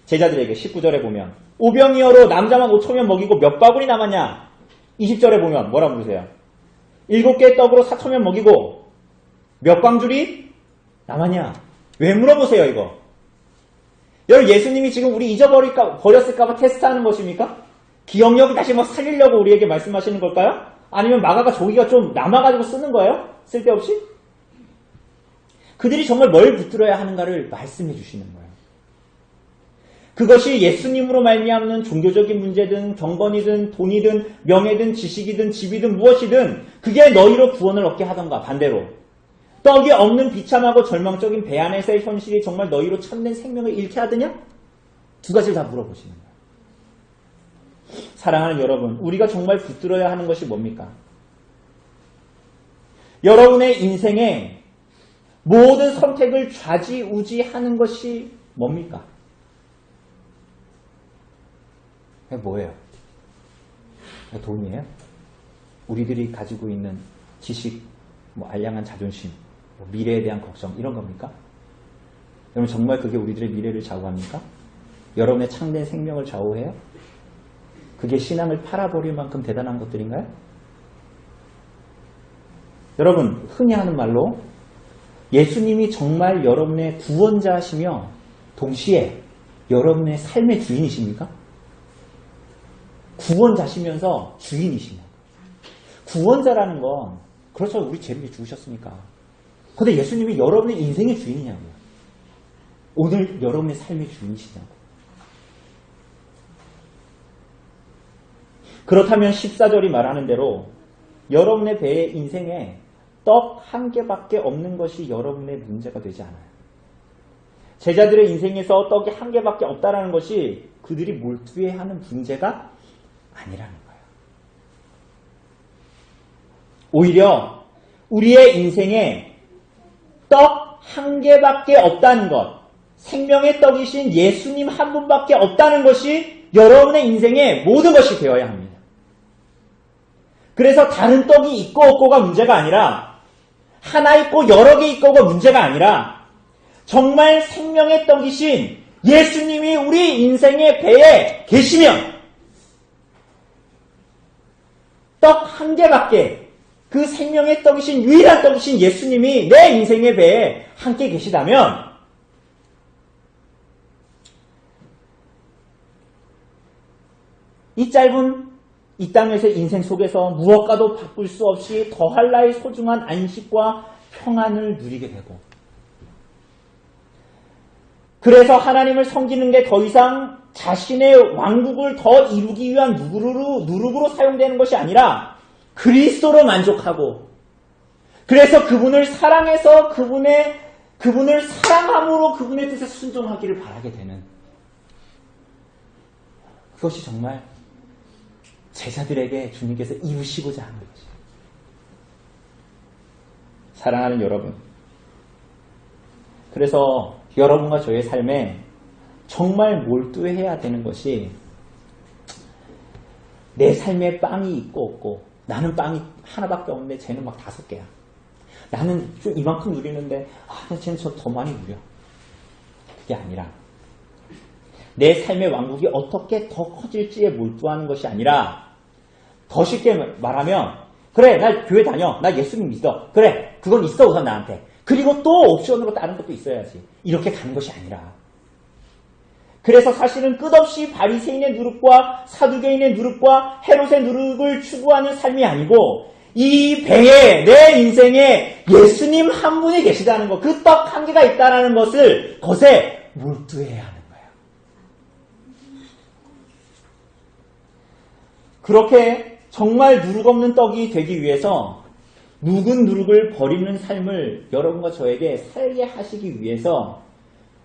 제자들에게 19절에 보면 오병이어로 남자만 5,000명 먹이고 몇 바구니 남았냐? 20절에 보면 뭐라 부르세요? 7개의 떡으로 4,000명 먹이고 몇 광줄이 남았냐? 왜 물어보세요 이거? 여러분 예수님이 지금 우리 버렸을까봐 테스트하는 것입니까? 기억력을 다시 살리려고 우리에게 말씀하시는 걸까요? 아니면 마가가 저기가 좀 남아가지고 쓰는 거예요? 쓸데없이? 그들이 정말 뭘 붙들어야 하는가를 말씀해 주시는 거예요. 그것이 예수님으로 말미암는 종교적인 문제든 경건이든 돈이든 명예든 지식이든 집이든 무엇이든 그게 너희로 구원을 얻게 하던가 반대로 떡이 없는 비참하고 절망적인 배 안에서의 현실이 정말 너희로 참된 생명을 잃게 하느냐? 두 가지를 다 물어보시는 거예요. 사랑하는 여러분, 우리가 정말 붙들어야 하는 것이 뭡니까? 여러분의 인생에 모든 선택을 좌지우지하는 것이 뭡니까? 그게 뭐예요? 돈이에요? 우리들이 가지고 있는 지식, 알량한 자존심, 미래에 대한 걱정 이런 겁니까? 여러분 정말 그게 우리들의 미래를 좌우합니까? 여러분의 참된 생명을 좌우해요? 그게 신앙을 팔아버릴 만큼 대단한 것들인가요? 여러분 흔히 하는 말로 예수님이 정말 여러분의 구원자시며 동시에 여러분의 삶의 주인이십니까? 구원자시면서 주인이시며 구원자라는 건 그렇죠. 우리 죄를 죽으셨으니까. 근데 예수님이 여러분의 인생의 주인이냐고요. 오늘 여러분의 삶의 주인이시냐고. 그렇다면 14절이 말하는 대로 여러분의 배의 인생에 떡 한 개밖에 없는 것이 여러분의 문제가 되지 않아요. 제자들의 인생에서 떡이 한 개밖에 없다는 것이 그들이 몰두해야 하는 문제가 아니라는 거예요. 오히려 우리의 인생에 떡 한 개밖에 없다는 것, 생명의 떡이신 예수님 한 분밖에 없다는 것이 여러분의 인생의 모든 것이 되어야 합니다. 그래서 다른 떡이 있고 없고가 문제가 아니라 하나 있고 여러 개 있고가 문제가 아니라 정말 생명의 떡이신 예수님이 우리 인생의 배에 계시면 떡 한 개밖에 그 생명의 떡이신 유일한 떡이신 예수님이 내 인생의 배에 함께 계시다면 이 짧은 이 땅에서의 인생 속에서 무엇과도 바꿀 수 없이 더할 나의 소중한 안식과 평안을 누리게 되고 그래서 하나님을 섬기는 게 더 이상 자신의 왕국을 더 이루기 위한 누룩으로 사용되는 것이 아니라 그리스도로 만족하고 그래서 그분을 사랑해서 그분을 사랑함으로 그분의 뜻에 순종하기를 바라게 되는 그것이 정말 제자들에게 주님께서 이루시고자 하는 것이에요. 사랑하는 여러분, 그래서 여러분과 저의 삶에 정말 몰두해야 되는 것이 내 삶에 빵이 있고 없고 나는 빵이 하나밖에 없는데 쟤는 막 5개야. 나는 좀 이만큼 누리는데 쟤는 저 더 많이 누려. 그게 아니라 내 삶의 왕국이 어떻게 더 커질지에 몰두하는 것이 아니라 더 쉽게 말하면 그래 나 교회 다녀 나 예수님 믿어 그래 그건 있어 우선 나한테 그리고 또 옵션으로 다른 것도 있어야지. 이렇게 가는 것이 아니라. 그래서 사실은 끝없이 바리새인의 누룩과 사두개인의 누룩과 헤롯의 누룩을 추구하는 삶이 아니고 이 배에 내 인생에 예수님 한 분이 계시다는 것, 그 떡 한 개가 있다는 것을 것에 몰두해야 하는 거예요. 그렇게 정말 누룩 없는 떡이 되기 위해서 묵은 누룩을 버리는 삶을 여러분과 저에게 살게 하시기 위해서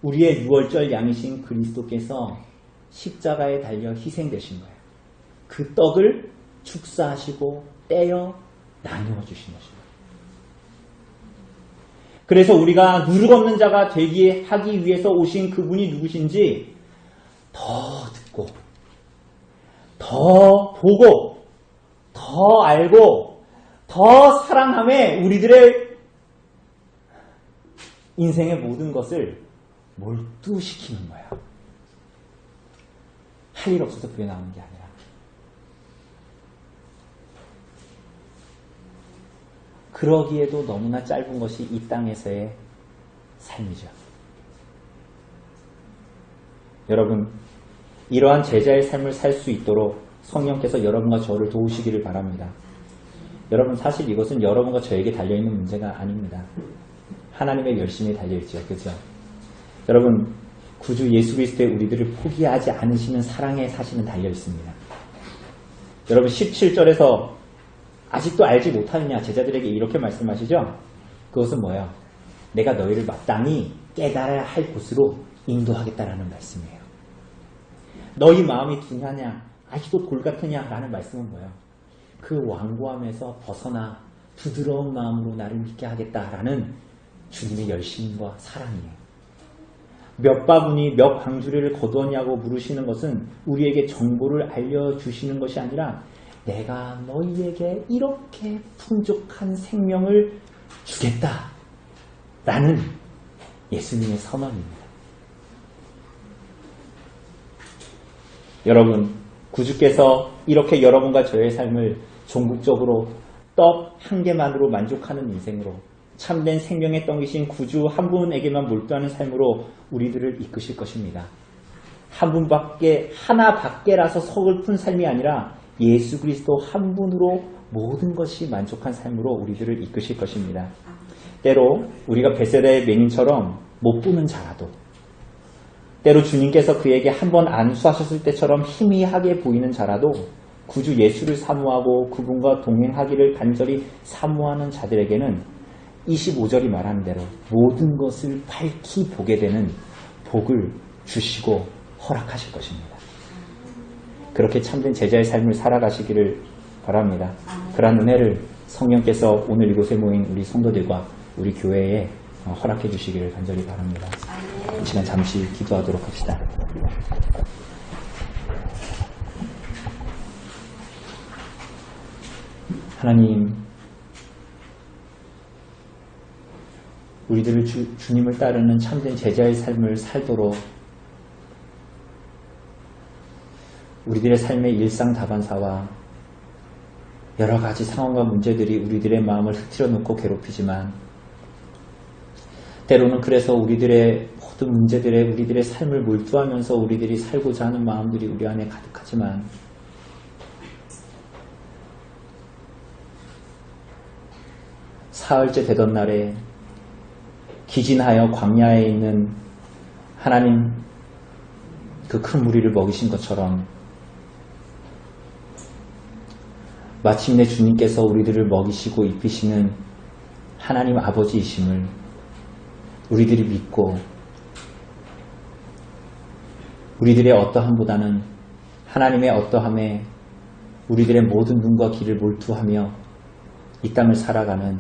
우리의 유월절 양이신 그리스도께서 십자가에 달려 희생되신 거예요. 그 떡을 축사하시고 떼어 나누어 주신 것입니다. 그래서 우리가 누룩 없는 자가 되게 하기 위해서 오신 그분이 누구신지 더 듣고 더 보고 더 알고 더 사랑함에 우리들의 인생의 모든 것을 몰두시키는 거야. 할 일 없어서 교회 나오는 게 아니라. 그러기에도 너무나 짧은 것이 이 땅에서의 삶이죠. 여러분, 이러한 제자의 삶을 살 수 있도록 성령께서 여러분과 저를 도우시기를 바랍니다. 여러분, 사실 이것은 여러분과 저에게 달려있는 문제가 아닙니다. 하나님의 열심히 달려있죠. 그죠? 여러분, 구주 예수 그리스도의 우리들을 포기하지 않으시는 사랑의 사실은 달려있습니다. 여러분, 17절에서 아직도 알지 못하느냐 제자들에게 이렇게 말씀하시죠? 그것은 뭐예요? 내가 너희를 마땅히 깨달아야 할 곳으로 인도하겠다라는 말씀이에요. 너희 마음이 둔하냐 아직도 돌 같으냐 라는 말씀은 뭐예요? 그 완고함에서 벗어나 부드러운 마음으로 나를 믿게 하겠다라는 주님의 열심과 사랑이에요. 몇 바구니 몇 방주리를 거두었냐고 물으시는 것은 우리에게 정보를 알려주시는 것이 아니라 내가 너희에게 이렇게 풍족한 생명을 주겠다라는 예수님의 선언입니다. 여러분, 구주께서 이렇게 여러분과 저의 삶을 종국적으로 떡 한 개만으로 만족하는 인생으로 참된 생명의 떡이신 구주 한 분에게만 몰두하는 삶으로 우리들을 이끄실 것입니다. 한 분밖에 하나밖에라서 서글픈 삶이 아니라 예수 그리스도 한 분으로 모든 것이 만족한 삶으로 우리들을 이끄실 것입니다. 때로 우리가 베세다의 맹인처럼 못 보는 자라도 때로 주님께서 그에게 한번 안수하셨을 때처럼 희미하게 보이는 자라도 구주 예수를 사모하고 그분과 동행하기를 간절히 사모하는 자들에게는 25절이 말하는 대로 모든 것을 밝히 보게 되는 복을 주시고 허락하실 것입니다. 그렇게 참된 제자의 삶을 살아가시기를 바랍니다. 그러한 은혜를 성령께서 오늘 이곳에 모인 우리 성도들과 우리 교회에 허락해 주시기를 간절히 바랍니다. 이 시간 잠시 기도하도록 합시다. 하나님, 우리들을 주님을 따르는 참된 제자의 삶을 살도록 우리들의 삶의 일상다반사와 여러 가지 상황과 문제들이 우리들의 마음을 흐트려 놓고 괴롭히지만 때로는 그래서 우리들의 모든 문제들에 우리들의 삶을 몰두하면서 우리들이 살고자 하는 마음들이 우리 안에 가득하지만 사흘째 되던 날에 기진하여 광야에 있는 하나님 그 큰 무리를 먹이신 것처럼 마침내 주님께서 우리들을 먹이시고 입히시는 하나님 아버지이심을 우리들이 믿고 우리들의 어떠함보다는 하나님의 어떠함에 우리들의 모든 눈과 귀를 몰두하며 이 땅을 살아가는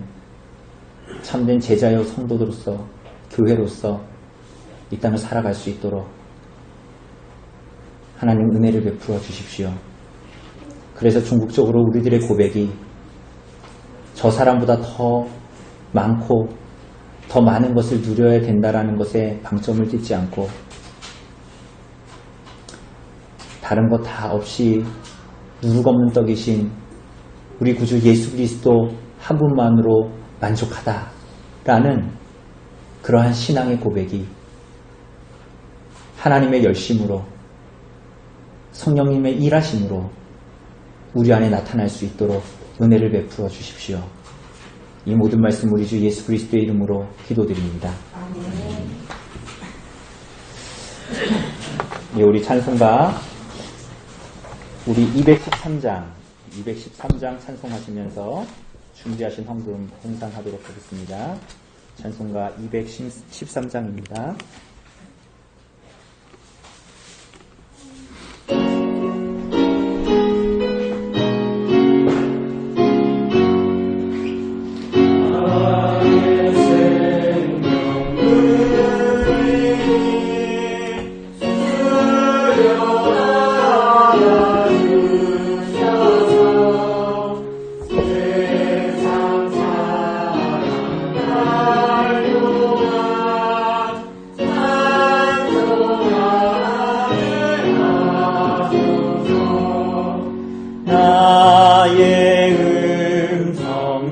참된 제자여 성도들로서 교회로서 이 땅을 살아갈 수 있도록 하나님 은혜를 베풀어 주십시오. 그래서 궁극적으로 우리들의 고백이 저 사람보다 더 많고 더 많은 것을 누려야 된다라는 것에 방점을 찍지 않고 다른 것 다 없이 누룩 없는 떡이신 우리 구주 예수 그리스도 한 분만으로 만족하다라는 그러한 신앙의 고백이 하나님의 열심으로 성령님의 일하심으로 우리 안에 나타날 수 있도록 은혜를 베풀어 주십시오. 이 모든 말씀 우리 주 예수 그리스도의 이름으로 기도드립니다. 예, 우리 찬송가 우리 213장 찬송하시면서 준비하신 헌금 봉상하도록 하겠습니다. 찬송가 213장입니다. 나의 음성